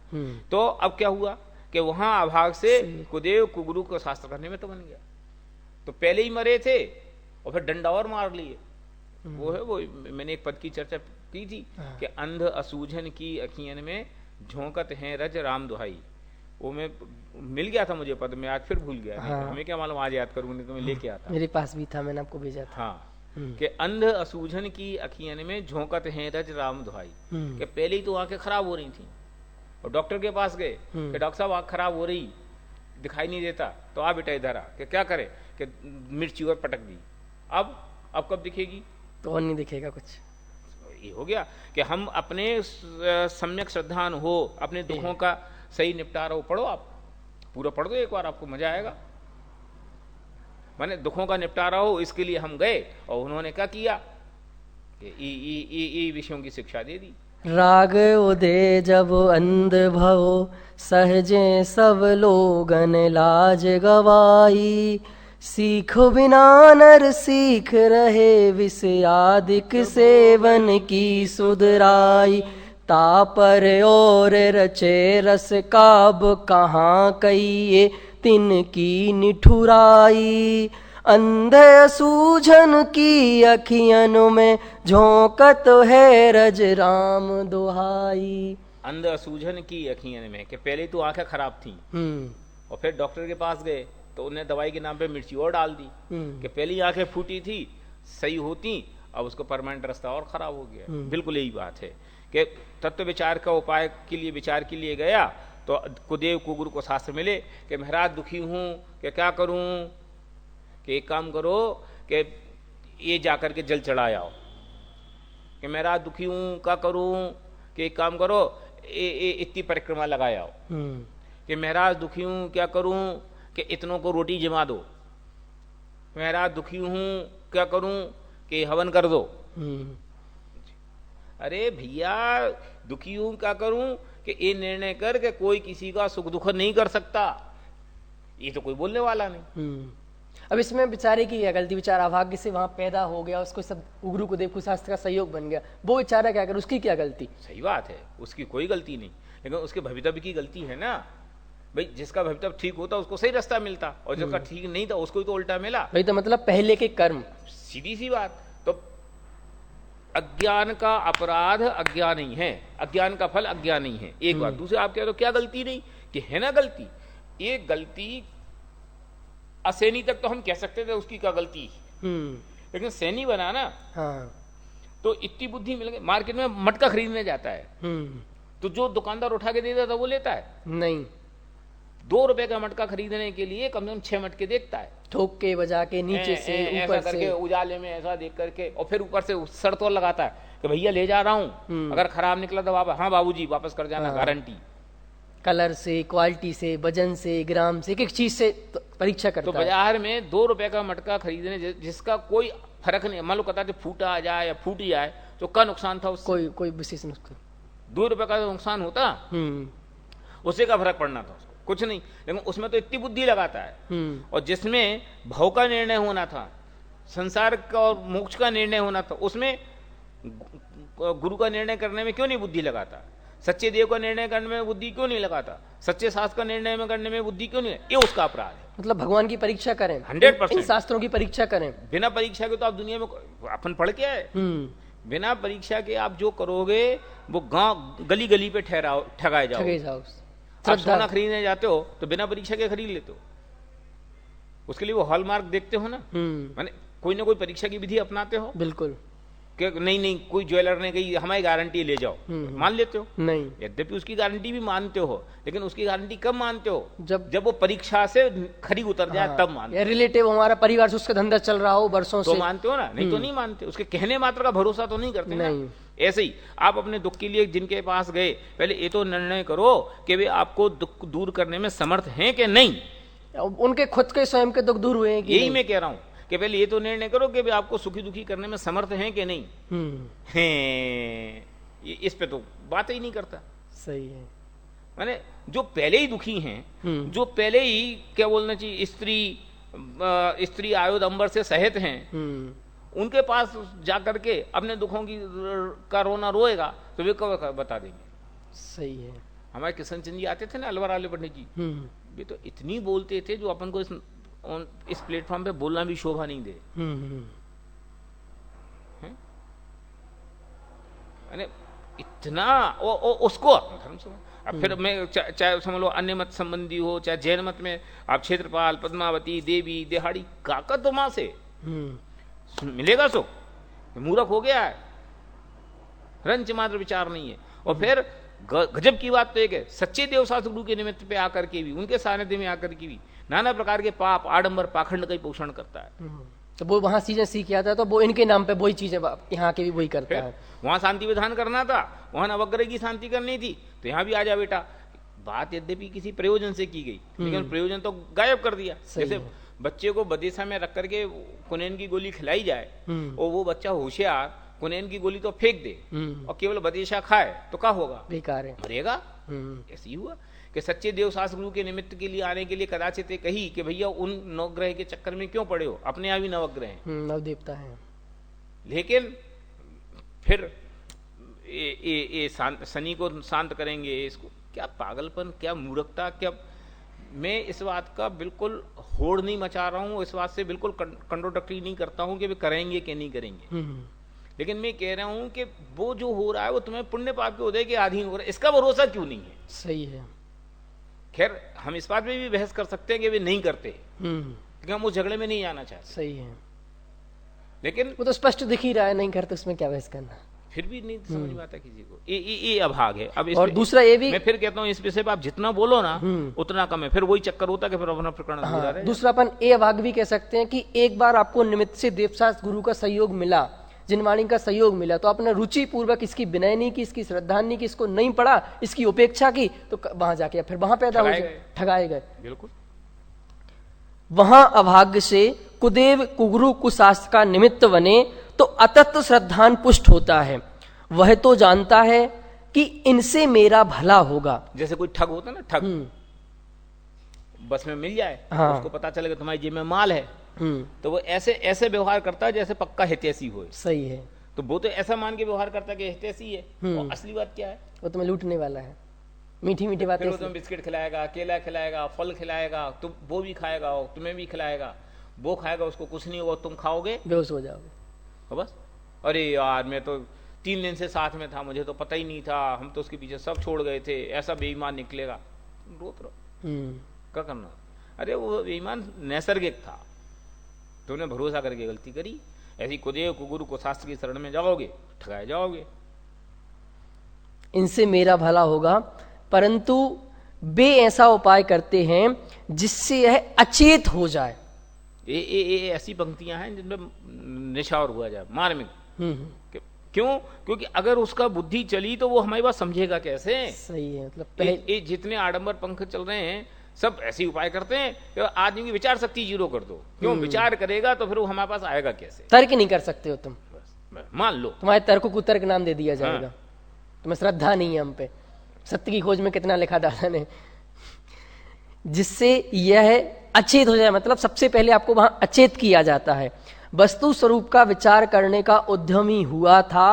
तो अब क्या हुआ कि वहां अभाग से कुदेव कुगुरु को शास्त्र करने में तो बन गया। तो पहले ही मरे थे और फिर डंडा और मार लिए। वो है वो मैंने एक पद की चर्चा की थी कि अंध असूझन की अखियन में झोंकत है रज राम दुहाई। वो मैं मिल गया था मुझे पद में, आज फिर भूल गया। हमें क्या मालूम आज याद करूँ, नहीं तो मैं लेके आता। मेरे पास भी था, मैंने आपको भेजा था। हाँ, कि अंध असूझन की अखियन में झोंकत है रज राम दुहाई। कि पहले ही तो आंखें खराब हो रही थी और डॉक्टर के पास गए कि डॉक्टर साहब आंख खराब हो रही, दिखाई नहीं देता, तो आ बेटा इधर आ। कि क्या करे? कि मिर्ची और पटक दी। अब कब दिखेगी? तो और नहीं दिखेगा कुछ। ये हो गया कि हम अपने सम्यक श्रद्धान हो, अपने दुखों का सही निपटारा हो। पढ़ो, आप पूरा पढ़ दो एक बार, आपको मजा आएगा। माने दुखों का निपटारा हो, इसके लिए हम गए और उन्होंने क्या किया? ये विषयों की शिक्षा दे दी। राग उदय जब अंध भव सहजे सब लोगन लाज गवाई, सीखो बिना नर सीख रहे विषयादिक सेवन की सुधराई, तापर और रचे रस काब कहाँ कहिए तिनकी निठुराई, अंध सूझन की अखियन में झोंकत है रज राम दुहाई। अंध सूझन की अखियन में, कि पहले तो आंखें खराब थी और फिर डॉक्टर के पास गए तो उन्हें दवाई के नाम पे मिर्ची और डाल दी। कि पहली आंखें फूटी थी, सही होती, अब उसको परमानेंट रास्ता और खराब हो गया। बिल्कुल यही बात है कि तत्व विचार का उपाय के लिए विचार के लिए गया तो कुदेव कुगुरु को शास्त्र मिले कि महाराज दुखी हूं, कि क्या करूं? कि एक काम करो कि ये जाकर के जल चढ़ाए आओ। कि महाराज दुखी हूं, क्या करूं? कि एक काम करो इतनी परिक्रमा लगाए आओ। कि महाराज दुखी हूं, क्या करूं कि इतनों को रोटी जमा दो, महाराज दुखी हूं, क्या करूं कि हवन कर दो। अरे भैया दुखी हूं क्या करूं कि ये निर्णय कर के कोई किसी का सुख दुख नहीं कर सकता, ये तो कोई बोलने वाला नहीं। अब इसमें बेचारे की क्या गलती, बेचारा अभाग्य से वहां पैदा हो गया, उसको सब गुरु को देव शास्त्र का सहयोग बन गया, वो बेचारा क्या करे, उसकी क्या गलती? सही बात है, उसकी कोई गलती नहीं, लेकिन उसके भवितव्य की गलती है ना भाई। जिसका भवितव्य ठीक होता उसको सही रास्ता मिलता, और जिसका ठीक नहीं था उसको तो उल्टा मिला भाई। तो मतलब पहले के कर्म, सीधी सी बात। तो अज्ञान का अपराध अज्ञान ही है, अज्ञान का फल अज्ञान ही है, एक बात। दूसरे आप कह रहे हो क्या गलती नहीं, कि है ना गलती। ये गलती असैनी तक तो हम कह सकते थे उसकी क्या गलती, लेकिन सैनी बना ना, हाँ। तो इतनी बुद्धि मिल गई। मार्केट में मटका खरीदने जाता है, तो जो दुकानदार उठा के देता था वो लेता है नहीं। 2 रुपए का मटका खरीदने के लिए कम से कम 6 मटके देखता है, ठोक के बजा के नीचे से ऊपर ऐसा करके से, उजाले में ऐसा देख करके, और फिर ऊपर से शर्त और लगाता है कि भैया ले जा रहा हूँ, अगर खराब निकला तो वापस, हाँ बाबूजी वापस कर जाना, गारंटी। कलर से, क्वालिटी से, वजन से, ग्राम से, एक चीज से तो परीक्षा करता तो बाजार में 2 रुपए का मटका खरीदने जिसका कोई फर्क नहीं, मान लो कहता है फूटा आ जाए या फूट जाए तो क्या नुकसान था उससे? कोई विशेष नुकसान, 2 रुपए का नुकसान होता, उससे का फर्क पड़ना था उसको, कुछ नहीं। लेकिन उसमें तो इतनी बुद्धि लगाता है। और जिसमें भव का निर्णय होना था, संसार का और मोक्ष का निर्णय होना था, उसमें गुरु का निर्णय करने में क्यों नहीं बुद्धि लगाता? सच्चे देव का निर्णय करने में बुद्धि क्यों नहीं लगाता? सच्चे शास्त्र का निर्णय में करने में बुद्धि क्यों नहीं? ये उसका अपराध है। मतलब भगवान की परीक्षा करें, 100%। इन शास्त्रों की परीक्षा करें। बिना परीक्षा के तो आप दुनिया में अपन पढ़ के आए, बिना परीक्षा के आप जो करोगे वो गांव गली गली पे ठगाए जाओ। आप सोना खरीदने जाते हो तो बिना परीक्षा के खरीद लेते हो, उसके लिए वो हॉलमार्क देखते हो ना, माने कोई ना कोई परीक्षा की विधि अपनाते हो। बिल्कुल, कि नहीं कोई ज्वेलर ने कही हमारी गारंटी ले जाओ, मान लेते हो? नहीं। यद्यपि उसकी गारंटी भी मानते हो, लेकिन उसकी गारंटी कब मानते हो? जब वो परीक्षा से खरी उतर जाए तब मानते हो। रिलेटिव हमारा परिवार से उसका धंधा चल रहा हो वर्षों तो से, मानते हो ना, नहीं तो नहीं मानते। उसके कहने मात्र का भरोसा तो नहीं करते नहीं। ना। ऐसे ही आप अपने दुख के लिए जिनके पास गए, पहले ये तो निर्णय करो कि वे आपको दुख दूर करने में समर्थ हैं कि नहीं। उनके खुद के स्वयं के दुख दूर हुए हैं कि यही मैं कह रहा हूं कि पहले ये तो निर्णय करो कि वे आपको सुखी दुखी करने में समर्थ हैं कि नहीं। हैं, इस पे तो बात ही नहीं करता। सही है। माने जो पहले ही दुखी हैं, जो पहले ही क्या बोलना चाहिए स्त्री आयुध से सहित हैं, उनके पास जाकर के अपने दुखों की का रोना रोएगा तो वे कब बता देंगे। सही है। हमारे किशन चंद जी आते थे ना, अलवर वाले पंडित जी, वे तो इतनी बोलते थे जो अपन को इस प्लेटफॉर्म पे बोलना भी शोभा नहीं दे। इतना उसको धर्म से। अब फिर मैं चाहे समझ लो अन्य मत संबंधी हो, चाहे जैन मत में आप क्षेत्रपाल, पद्मावती, देवी, देहाड़ी, काका तो मां से मिलेगा सुख, मूर्ख हो गया है, रंच मात्र विचार नहीं है। और फिर गजब की बात तो एक है, सच्चे देवशास्त्र गुरु के निमित्त पे आकर के भी, उनके सानिध्य में आकर के भी नाना प्रकार के पाप, आडंबर, पाखंड का ही पोषण करता है। तो वो वहां चीजें सीख आता, तो वो इनके नाम पे वही चीजें यहाँ के भी वही करता है। वहां शांति विधान करना था, वहां नवग्रह की शांति करनी थी, तो यहाँ भी आ जा बेटा। बात यद्यपि किसी प्रयोजन से की गई, लेकिन प्रयोजन तो गायब कर दिया। जैसे बच्चे को बदेसा में रख करके कुनैन की गोली खिलाई जाए और वो बच्चा होशियार कुनैन की गोली तो फेंक दे और केवल बदेशा खाए तो क्या होगा? बेकार है, मरेगा। ऐसे ही हुआ कि सच्चे देवशास्त्र गुरु के निमित्त के लिए आने के लिए कदाचित कही कि भैया उन नवग्रह के चक्कर में क्यों पड़े हो, अपने आप ही नवग्रह हैं, नवदेवता है। लेकिन फिर ये शनि को शांत करेंगे, इसको क्या पागलपन, क्या मूर्खता, क्या। मैं इस बात का बिल्कुल होड़ नहीं मचा रहा हूँ, इस बात से बिल्कुल कंट्रोडक्टरी नहीं करता हूँ कि वे करेंगे कि नहीं करेंगे, लेकिन मैं कह रहा हूँ कि वो जो हो रहा है वो तुम्हें पुण्य पाप के उदय के अधीन हो रहा है, इसका भरोसा क्यों नहीं है? सही है। खैर हम इस बात में भी बहस कर सकते हैं कि वे नहीं करते, क्योंकि हम उस झगड़े में नहीं आना चाहते। सही है, लेकिन वो तो स्पष्ट दिख ही रहा है, नहीं करते, उसमें क्या बहस करना। फिर भी नहीं समझ में आता किसी को, ये अभाग है। अब और दूसरा ये भी मैं फिर कहता हूँ, इस विषय पर आप जितना बोलो ना उतना कम है, फिर वही चक्कर होता है कि फिर अपना प्रकरण। दूसरा अपन ये अभाग भी कह सकते हैं कि एक बार आपको निमित्त से देवशास्त्र गुरु का सहयोग मिला, जिनवाणी का सहयोग मिला, तो आपने रुचि पूर्वक इसकी विनय नहीं की, इसकी श्रद्धा नहीं की, इसको नहीं पढ़ा, इसकी उपेक्षा की, तो वहां जाके फिर वहां पैदा हो जाए, ठगाए गए। बिल्कुल। वहां अभाग्य से कुदेव कुगुरु कुशास्त्र का निमित्त बने तो अतत्व श्रद्धान पुष्ट होता है। वह तो जानता है कि इनसे मेरा भला होगा। जैसे कोई ठग होता है ना, ठग बस में मिल जाए, हाँ। उसको पता चलेगा तुम्हारी जेब में माल है, तो वो ऐसे ऐसे व्यवहार करता है जैसे पक्का हितैषी हो। सही है। तो वो तो ऐसा मान के व्यवहार करता है कि हितैषी है, और असली बात क्या है? वो तुम्हें लूटने वाला है, मीठी मीठी बातें। फिर वो तुम्हें बिस्किट खिलाएगा, केला खिलाएगा, फल खिलाएगा, तुम वो भी खाएगा और तुम्हें भी खिलाएगा, वो खाएगा उसको कुछ नहीं होगा, तुम खाओगे बेहोश हो जाओगे। और बस, अरे यार मैं तो 3 दिन से साथ में था, मुझे तो पता ही नहीं था, हम तो उसके पीछे सब छोड़ गए थे, ऐसा बेईमान निकलेगा, रोत रहो। क्या करना? अरे वो बेईमान नैसर्गिक था, तुमने भरोसा करके गलती करी। ऐसी कुदेव कुगुरु को शास्त्र की शरण में जाओगे, ठगाए जाओगे। इनसे मेरा भला होगा, परंतु वे ऐसा उपाय करते हैं जिससे यह अचेत हो जाए। ये ऐसी पंक्तियां हैं जिनमें निछावर हुआ जाए, मार्मिक। क्यों? क्योंकि अगर उसका बुद्धि चली तो वो हमारी बात समझेगा कैसे? सही है। मतलब ये जितने आडंबर पंख चल रहे हैं सब ऐसे उपाय करते हैं कि आदमी की विचार शक्ति 0 कर दो। क्यों? विचार करेगा तो फिर वो हमारे पास आएगा कैसे? तर्क नहीं कर सकते हो तुम, बस मान लो तुम्हारे तर्क को तर्क नाम दे दिया जाएगा। तुम्हें श्रद्धा नहीं है हम पे। सत्य की खोज में कितना लिखा दादा ने, जिससे यह अचेत हो जाए। मतलब सबसे पहले आपको वहां अचेत किया जाता है। वस्तु स्वरूप का विचार करने का उद्यमी हुआ था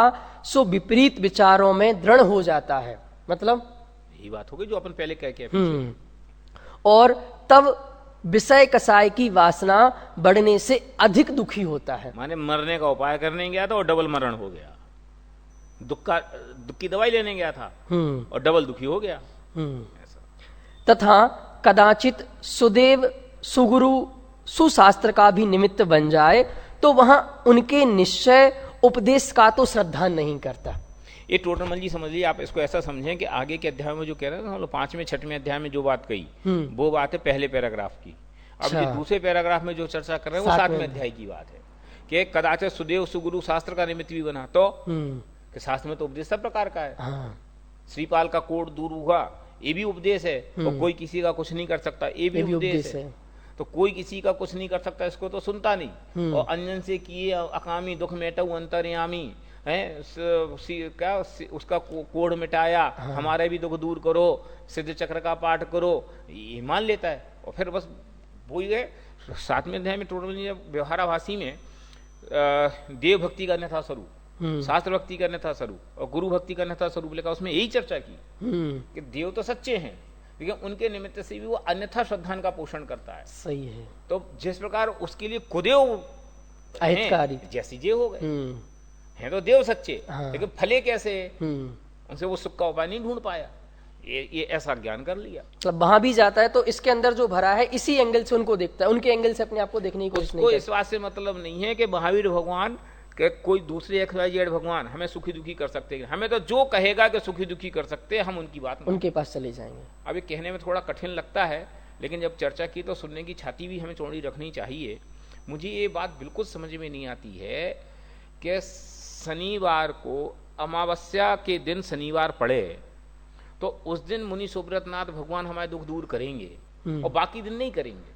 सो विपरीत विचारों में दृढ़ हो जाता है। मतलब यही बात हो गई जो अपन पहले कह के और तब विषय कसाय की वासना बढ़ने से अधिक दुखी होता है। माने मरने का उपाय करने गया था और डबल मरण हो गया, दुख की दवाई लेने गया था और डबल दुखी हो गया। तथा कदाचित सुदेव सुगुरु सुशास्त्र का भी निमित्त बन जाए तो वहां उनके निश्चय उपदेश का तो श्रद्धा नहीं करता। ये टोटरमल जी समझ लीजिए, आप इसको ऐसा समझें कि आगे के अध्याय में जो कह रहे हैं ना, 5वें 6वें अध्याय में जो बात कही वो बात है पहले पैराग्राफ की। अब ये दूसरे पैराग्राफ में जो चर्चा कर रहे हैं वो 7वें अध्याय की बात है कि कदाचित सुदेव सुगुरु शास्त्र का निमित्त भी बना, तो कि शास्त्र में तो उपदेश सब प्रकार का है। श्रीपाल का कोड दूर हुआ, ये भी उपदेश है। और कोई किसी का कुछ नहीं कर सकता, ये भी उपदेश है। तो कोई किसी का कुछ नहीं कर सकता, इसको तो सुनता नहीं। और अंजन से किए अकामी दुख मेटऊ अंतर्यामी है, क्या उसका कोड मिटाया, हमारे भी दुख दूर करो, सिद्ध चक्र का पाठ करो, ये मान लेता है। और फिर बस वही है 7वें अध्याय में टोटल व्यवहाराभासी में देव भक्ति का अन्यथा स्वरूप, शास्त्र भक्ति का अन्यथा स्वरूप और गुरु भक्ति का अन्यथा स्वरूप लेकर उसमें यही चर्चा की कि देव तो सच्चे हैं लेकिन उनके निमित्त से भी वो अन्यथा श्रद्धान का पोषण करता है। सही है। तो जिस प्रकार उसके लिए कुदेव अहितकारी जैसी जे हो गए हैं, तो देव सच्चे, लेकिन फले कैसे? उनसे वो सुख का उपाय नहीं ढूंढ पाया, ये ऐसा ज्ञान कर लिया। मतलब वहां भी जाता है तो इसके अंदर जो भरा है इसी एंगल से उनको देखता है, उनके एंगल से अपने आप को देखने की कोशिश नहीं करता। इस बात से मतलब नहीं है कि महावीर भगवान के कोई दूसरे XYZ भगवान हमें सुखी दुखी कर सकते हैं। हमें तो जो कहेगा कि सुखी दुखी कर सकते हैं हम उनकी बात उनके पास चले जाएंगे। अब ये कहने में थोड़ा कठिन लगता है, लेकिन जब चर्चा की तो सुनने की छाती भी हमें चौड़ी रखनी चाहिए। मुझे ये बात बिल्कुल समझ में नहीं आती है कि शनिवार को अमावस्या के दिन शनिवार पड़े तो उस दिन मुनि सुब्रतनाथ भगवान हमारे दुख दूर करेंगे और बाकी दिन नहीं करेंगे।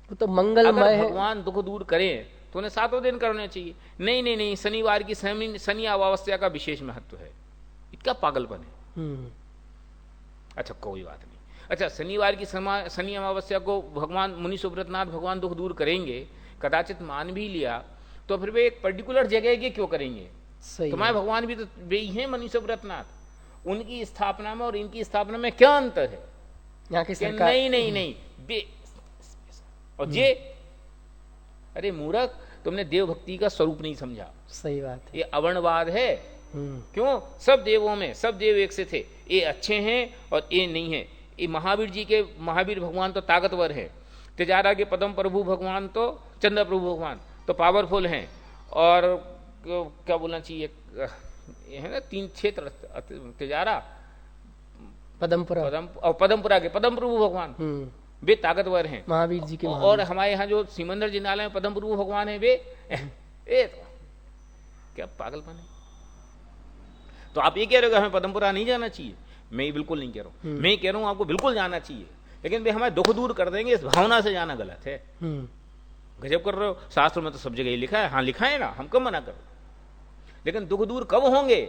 वो तो मंगलमय है। भगवान दुख दूर करें तो उन्हें 7 दिन करने चाहिए। नहीं नहीं नहीं, शनिवार की शनि अमावस्या का विशेष महत्व है। इतना पागलपन है। अच्छा कोई बात नहीं। अच्छा शनिवार की शनि अमावस्या को भगवान मुनि सुब्रतनाथ भगवान दुख दूर करेंगे, कदाचित मान भी लिया तो फिर वे एक पर्टिकुलर जगह के क्यों करेंगे? तुम्हारे भगवान भी तो वे ही हैं मुनि सुब्रतनाथ, उनकी स्थापना में और इनकी स्थापना में क्या अंतर है? यहाँ की सरकार नहीं नहीं नहीं बे और जे अरे मूर्ख, तुमने देव भक्ति का स्वरूप नहीं समझा। सही बात है। ये अवर्णवाद है। क्यों? सब देवों में सब देव एक से थे, ये अच्छे हैं और ये नहीं है। ये महावीर भगवान तो ताकतवर है, तेजारा के पदम प्रभु भगवान तो चंद्र प्रभु भगवान तो पावरफुल हैं। और क्या बोलना चाहिए, ये है ना 3 क्षेत्र, तेजारा पदमपुरा के पदम प्रभु भगवान वे ताकतवर हैं, महावीर जी के। और हमारे यहाँ जो सिमंदर जिनालय में पदम प्रभु भगवान है वे क्या पागलपन है? तो आप ये कह रहे हो कि हमें पदमपुरा नहीं जाना चाहिए? मैं ये बिल्कुल नहीं कह रहा हूँ। मैं ये कह रहा हूँ आपको बिल्कुल जाना चाहिए, लेकिन भाई हमारे दुख दूर कर देंगे इस भावना से जाना गलत है। गजब कर रहे हो, शास्त्र में तो सब जगह लिखा है। हाँ लिखा है ना, हम कब मना करो, लेकिन दुख दूर कब होंगे?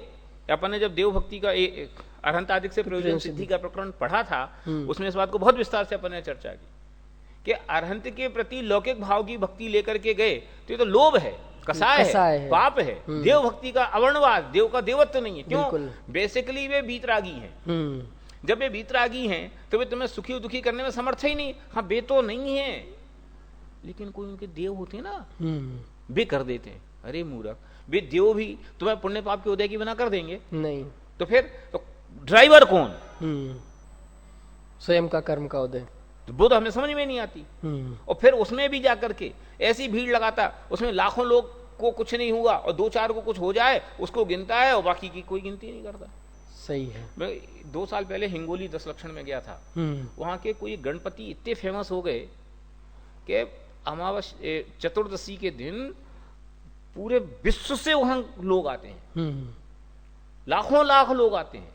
अपन ने जब देव भक्ति का अरहंतादिक से प्रयोजन सिद्धि का प्रकरण पढ़ा था, उसमें इस बात को बहुत विस्तार से अपन ने चर्चा की कि अरहंत के प्रति लौकिक भाव की भक्ति लेकर के गए तो ये तो लोभ है, कसाय है, पाप है। देव भक्ति का अवर्णवाद, देव का देवत्व नहीं है। क्यों? बेसिकली वे बीतरागी हैं। जब वे बीतरागी हैं तो वे तुम्हें सुखी दुखी करने में समर्थ ही नहीं। हाँ वे तो नहीं है, लेकिन कोई उनके देव होते हैं ना, वे कर देते हैं। अरे मूर्ख, वे देव भी तुम्हें पुण्य पाप के उदय की बना कर देंगे नहीं। तो फिर तो ड्राइवर कौन? स्वयं का कर्म का उदय। तो वो तो हमें समझ में नहीं आती। और फिर उसमें भी जाकर के ऐसी भीड़ लगाता, उसमें लाखों लोग को कुछ नहीं हुआ और 2-4 को कुछ हो जाए उसको गिनता है और बाकी की कोई गिनती नहीं करता। सही है। मैं 2 साल पहले हिंगोली 10 लक्षण में गया था। वहां के कोई गणपति इतने फेमस हो गए कि अमावस्या चतुर्दशी के दिन पूरे विश्व से वहां लोग आते हैं, लाखों लाख लोग आते हैं।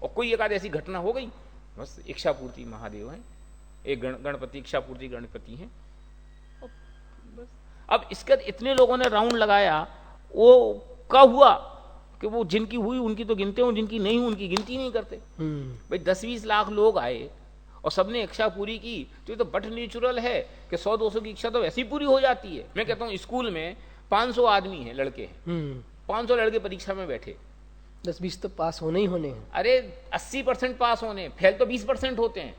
और कोई एक आध ऐसी घटना हो गई, बस इच्छापूर्ति महादेव हैं, एक गणपति इच्छापूर्ति गणपति हैं। बस अब इसके इतने लोगों ने राउंड लगाया, वो क्या हुआ कि वो जिनकी हुई उनकी तो गिनते हो, जिनकी नहीं हुई उनकी गिनती नहीं करते। भाई 10-20 लाख लोग आए और सबने इच्छा पूरी की, तो ये तो बट नेचुरल है कि 100-200 की इच्छा तो वैसे ही पूरी हो जाती है। मैं कहता हूँ स्कूल में 500 आदमी हैं, लड़के हैं, 500 लड़के परीक्षा में बैठे, 10-20 तो पास होने ही होने हैं। अरे 80% पास होने, फेल तो 20% होते हैं।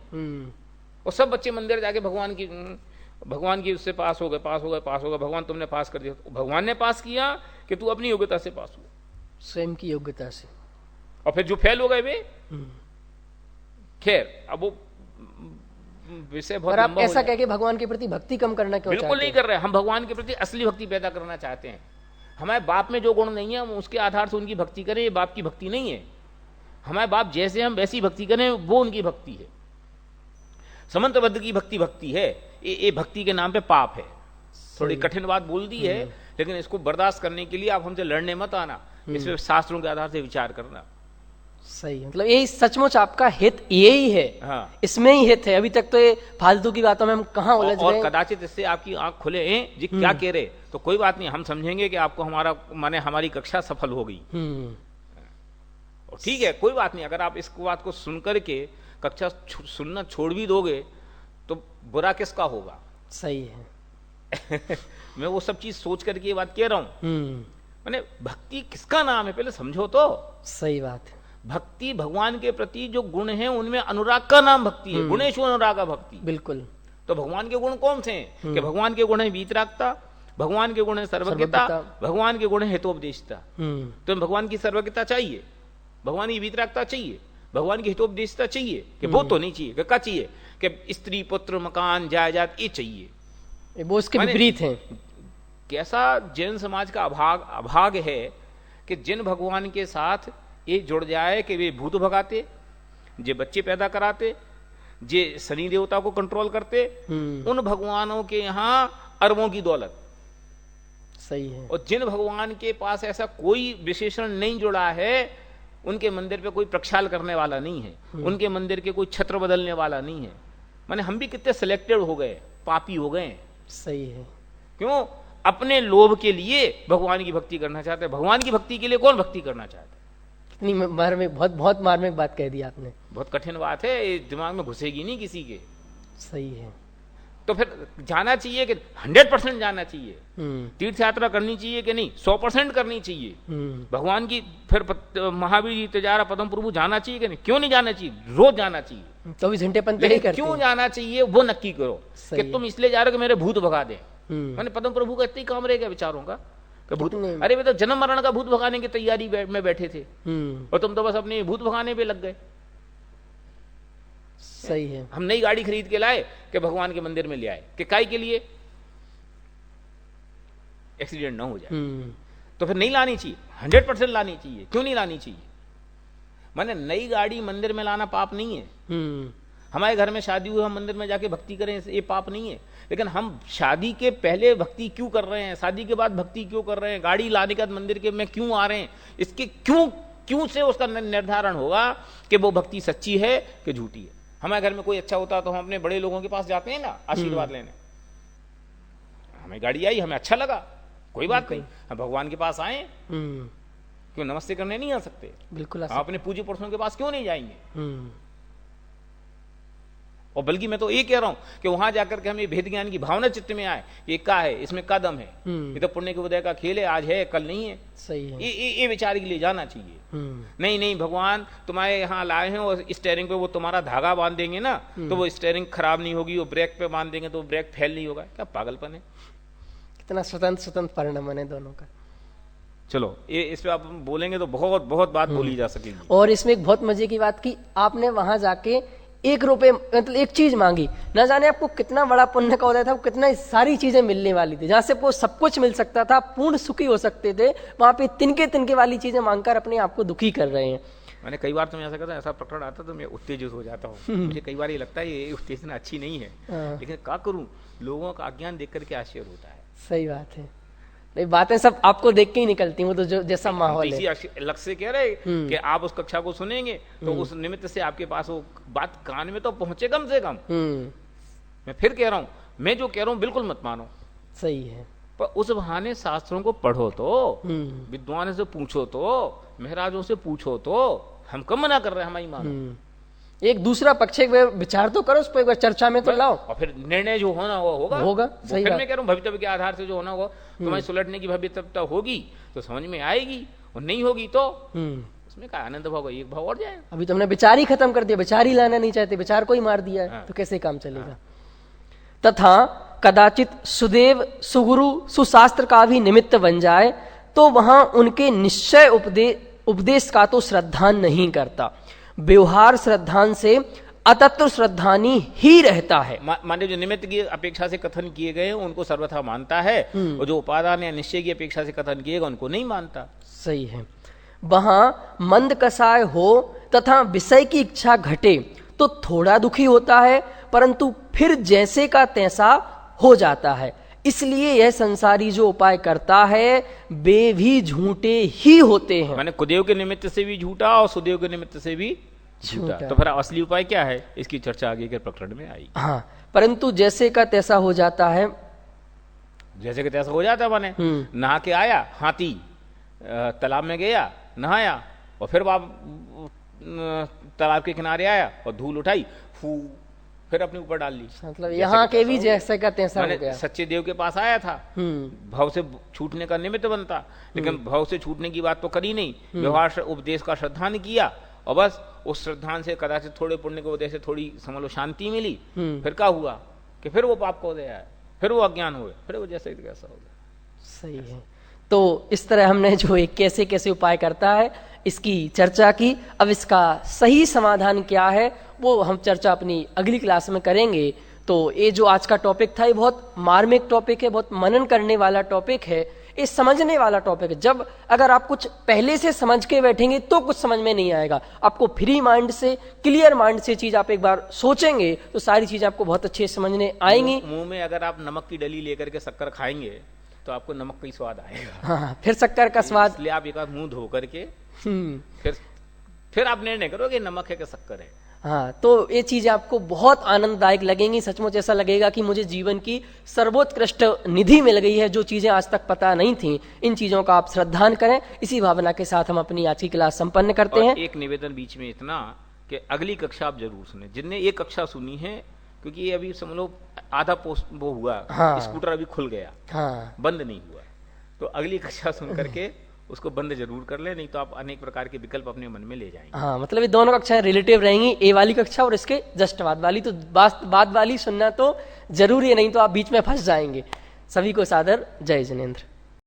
और सब बच्चे मंदिर जाके भगवान की उससे पास हो गए, भगवान तुमने पास कर दिया। भगवान ने पास किया कि तू अपनी योग्यता से पास हुआ, स्वयं की योग्यता से। और फिर जो फेल हो गए वे, खैर अब वो विषय बहुत लंबा। आप ऐसा कह के भगवान के प्रति भक्ति कम करना क्यों? बिल्कुल नहीं कर रहे। हम भगवान के प्रति असली भक्ति पैदा करना चाहते हैं। हमारे बाप में जो गुण नहीं है हम उसके आधार से उनकी भक्ति करें, ये बाप की भक्ति नहीं है। हमारे बाप जैसे हम वैसी भक्ति करें, वो उनकी भक्ति है। समंतबद्ध की भक्ति है, ये भक्ति के नाम पे पाप है। थोड़ी कठिन बात बोल दी है, लेकिन इसको बर्दाश्त करने के लिए आप हमसे लड़ने मत आना, इसमें शास्त्रों के आधार से विचार करना। सही, मतलब यही सचमुच आपका हित यही है। हाँ। इसमें ही हित है। अभी तक तो ये फालतू की बातों में हम कहाँ उलझ गए। और कदाचित इससे आपकी आंख खुले जी क्या कह रहे, तो कोई बात नहीं, हम समझेंगे कि आपको हमारी कक्षा सफल हो गई। ठीक है, कोई बात नहीं। अगर आप इस बात को सुनकर के कक्षा सुनना छोड़ भी दोगे तो बुरा किसका होगा? सही है। मैं वो सब चीज सोच करके ये बात कह रहा हूँ। मैंने भक्ति किसका नाम है पहले समझो तो। सही बात है। भक्ति भगवान के प्रति जो गुण है उनमें अनुराग का नाम भक्ति है। गुणेशु अनुरागा भक्ति। बिल्कुल। तो भगवान के गुण कौन से हैं? कि भगवान के गुण है वीतरागता, भगवान के गुण है सर्वज्ञता, भगवान के गुण है हितोपदेशता। तो भगवान की सर्वज्ञता चाहिए, भगवान की वीतरागता चाहिए, भगवान की हितोपदेशता चाहिए कि वो तो नहीं चाहिए। क्या चाहिए? कि स्त्री पुत्र मकान जायदाद ये चाहिए। वो उसके विपरीत हैं। कैसा जैन समाज का अभाग है कि जिन भगवान के साथ ये जुड़ जाए कि वे भूत भगाते, जे बच्चे पैदा कराते, जे शनि देवता को कंट्रोल करते, उन भगवानों के यहाँ अरबों की दौलत। सही है। और जिन भगवान के पास ऐसा कोई विशेषण नहीं जुड़ा है, उनके मंदिर पे कोई प्रक्षाल करने वाला नहीं है, उनके मंदिर के कोई छत्र बदलने वाला नहीं है। माने हम भी कितने सिलेक्टेड हो गए, पापी हो गए। सही है। क्यों? अपने लोभ के लिए भगवान की भक्ति करना चाहते हैं। भगवान की भक्ति के लिए कौन भक्ति करना चाहता है? नहीं, मार्मिक, बहुत मार्मिक बात कह दी आपने। बहुत कठिन बात है, ये दिमाग में घुसेगी नहीं किसी के। सही है। तो फिर जाना चाहिए कि 100% जाना चाहिए, तीर्थ यात्रा करनी चाहिए कि नहीं? 100% करनी चाहिए। भगवान की फिर महावीर जी तेजारा पद्म प्रभु जाना चाहिए कि नहीं? क्यों नहीं जाना चाहिए? रोज जाना चाहिए। 24 घंटे पंते ही करते हैं। क्यों जाना चाहिए वो नक्की करो कि तुम इसलिए जा रहे हो कि मेरे भूत भगा दे। मैंने पद्म प्रभु का इतना ही काम रहेगा विचारों का भूत। अरे वे तो जन्म मरण का भूत भगाने की तैयारी में बैठे थे और तुम तो बस अपने भूत भगाने पे लग गए। सही है। हम नई गाड़ी खरीद के लाए कि भगवान के मंदिर में ले आए कि काय के लिए? एक्सीडेंट ना हो जाए। तो फिर नहीं लानी चाहिए, 100% लानी चाहिए। क्यों नहीं लानी चाहिए? माने नई गाड़ी मंदिर में लाना पाप नहीं है। हमारे घर में शादी हुई, हम मंदिर में जाके भक्ति करें, ये पाप नहीं है। लेकिन हम शादी के पहले भक्ति क्यों कर रहे हैं, शादी के बाद भक्ति क्यों कर रहे हैं, गाड़ी लाने के बाद मंदिर के में क्यों आ रहे हैं, इसके क्यों से उसका निर्धारण होगा कि वो भक्ति सच्ची है कि झूठी है। हमारे घर में कोई अच्छा होता तो हम अपने बड़े लोगों के पास जाते हैं ना आशीर्वाद लेने। हमें गाड़ी आई, हमें अच्छा लगा, कोई बात नहीं, हम भगवान के पास आए, क्यों नमस्ते करने नहीं आ सकते? बिल्कुल हम अपने पूज्य पुरुषों के पास क्यों नहीं जाएंगे? और बल्कि मैं तो ये कह रहा हूं कि वहां जाकर के हमें भेद ज्ञान की भावना चित्त में आए, ये क्या है, इसमें क्या दम है, ये तो पुण्य के उदय का खेल है, आज है कल नहीं है। सही है। ये विचार के लिए जाना चाहिए। नहीं भगवान तुम्हारे यहाँ लाए हैं और स्टेयरिंग पे वो तुम्हारा धागा बांध देंगे ना तो वो स्टेयरिंग खराब नहीं होगी, वो ब्रेक पे बांध देंगे तो ब्रेक फेल नहीं होगा। क्या पागलपन है। कितना स्वतंत्र परिणाम है दोनों का। चलो ये इस पे आप बोलेंगे तो बहुत बहुत बात बोली जा सकेगी। और इसमें एक बहुत मजे की बात की, आपने वहां जाके 1 रुपए मतलब एक चीज मांगी, ना जाने आपको कितना बड़ा पुण्य का उदय था, कितना सारी चीजें मिलने वाली थी, जहां से आपको सब कुछ मिल सकता था, पूर्ण सुखी हो सकते थे, वहां पे तिनके वाली चीजें मांगकर अपने आप को दुखी कर रहे हैं। मैंने कई बार तो ऐसा करता, ऐसा प्रकरण आता तो मैं उत्तेजित हो जाता हूँ। मुझे कई बार ये लगता है ये उत्तेजना अच्छी नहीं है, लेकिन क्या करूँ, लोगों का अज्ञान देख करके आश्चर्य होता है। सही बात है, नहीं बातें सब आपको देख के ही निकलती हैं, वो तो जो जैसा माहौल है। इसी लक्ष्य से कह रहे कि आप उस कक्षा को सुनेंगे तो उस निमित्त से आपके पास वो बात कान में तो पहुंचे कम से कम। मैं फिर कह रहा हूँ, मैं जो कह रहा हूँ बिल्कुल मत मानो। सही है। पर उस बहाने शास्त्रों को पढ़ो तो, विद्वान से पूछो तो, महाराजों से पूछो तो, हम कम मना कर रहे हैं, हमारी मानो। एक दूसरा पक्ष एक विचार तो करो, उस पर एक बार चर्चा में तो लाओ, और फिर निर्णय जो होना होगा। सही फिर मैं कह रहा हूँ भवितव्य के आधार से जो होना होगा, तुम्हारी सुलटने की भवितव्यता होगी तो समझ में आएगी, और नहीं होगी तो उसमें क्या आनंद भाव, एक भाव और जाएगा। अभी तुमने विचार ही खत्म कर दिया, विचार ही लाना नहीं चाहते, विचार को ही मार दिया है, तो कैसे काम चलेगा। तथा कदाचित सुदेव सुगुरु सुशास्त्र का भी निमित्त बन जाए तो वहां उनके निश्चय उपदेश का तो श्रद्धान नहीं करता, व्यवहार श्रद्धान से अतत्व श्रद्धानी ही रहता है। माने जो निमित्त की अपेक्षा से कथन किए गए उनको सर्वथा मानता है, और जो उपादान या निश्चय की अपेक्षा से कथन किए गए उनको नहीं मानता। सही है। वहां मंद कसाय हो तथा विषय की इच्छा घटे तो थोड़ा दुखी होता है, परंतु फिर जैसे का तैसा हो जाता है। इसलिए यह संसारी जो उपाय करता है वे भी झूठे ही होते हैं। माने कुदेव के निमित्त से भी झूठा और सुदेव के निमित्त से भी झूठा। तो फिर असली उपाय क्या है, इसकी चर्चा आगे के प्रकरण में आई। हाँ, परंतु जैसे का तैसा हो जाता है। जैसे का तैसा हो जाता है, माने नहा के आया हाथी, तालाब में गया, नहाया, और फिर तालाब के किनारे आया और धूल उठाई, फिर अपने ऊपर डाल ली। मतलब यहाँ के भी जैसे का तैसा हो गया। सच्चे देव के पास आया था, भाव से छूटने का निमित्त बनता, लेकिन भाव से छूटने की बात तो करी नहीं, व्यवहार उपदेश का श्रद्धान किया, और बस उस श्रद्धान से कदाचित थोड़े पुण्य के उदय से थोड़ी समझ लो शांति मिली। फिर क्या हुआ कि फिर वो पाप का उदय आया, फिर वो अज्ञान हुए, फिर वो जैसे कैसा हो गया। सही है। तो इस तरह हमने जो एक कैसे कैसे उपाय करता है इसकी चर्चा की। अब इसका सही समाधान क्या है वो हम चर्चा अपनी अगली क्लास में करेंगे। तो ये जो आज का टॉपिक था ये बहुत मार्मिक टॉपिक है, बहुत मनन करने वाला टॉपिक है, ये समझने वाला टॉपिक है। जब अगर आप कुछ पहले से समझ के बैठेंगे तो कुछ समझ में नहीं आएगा। आपको फ्री माइंड से, क्लियर माइंड से चीज आप एक बार सोचेंगे तो सारी चीजें आपको बहुत अच्छे से समझने आएंगी। मुंह में अगर आप नमक की डली लेकर के शक्कर खाएंगे तो आपको नमक का ही स्वाद आएगा। हाँ, फिर शक्कर का स्वाद। इसलिए आप एक बार मुंह धो करके फिर आप निर्णय करो कि नमक है कि शक्कर है। हाँ, तो ये चीजें आपको बहुत आनंददायक लगेंगी। सचमुच ऐसा लगेगा कि मुझे जीवन की सर्वोत्कृष्ट निधि मिल गई है, जो चीजें आज तक पता नहीं थी। इन चीजों का आप श्रद्धान करें। इसी भावना के साथ हम अपनी आज की क्लास संपन्न करते हैं। एक निवेदन बीच में इतना कि अगली कक्षा आप जरूर सुने, जिनने ये कक्षा सुनी है, क्योंकि ये अभी समझ लो आधा पोस्ट वो हुआ। हाँ, स्कूटर अभी खुल गया। हाँ, बंद नहीं हुआ, तो अगली कक्षा सुन करके उसको बंद जरूर कर ले, नहीं तो आप अनेक प्रकार के विकल्प अपने मन में ले जाएंगे। हाँ, मतलब ये दोनों कक्षाएं रिलेटिव रहेंगी, ए वाली कक्षा और इसके जस्ट बाद वाली। तो बाद वाली सुनना तो जरूरी है, नहीं तो आप बीच में फंस जाएंगे। सभी को सादर जय जिनेंद्र।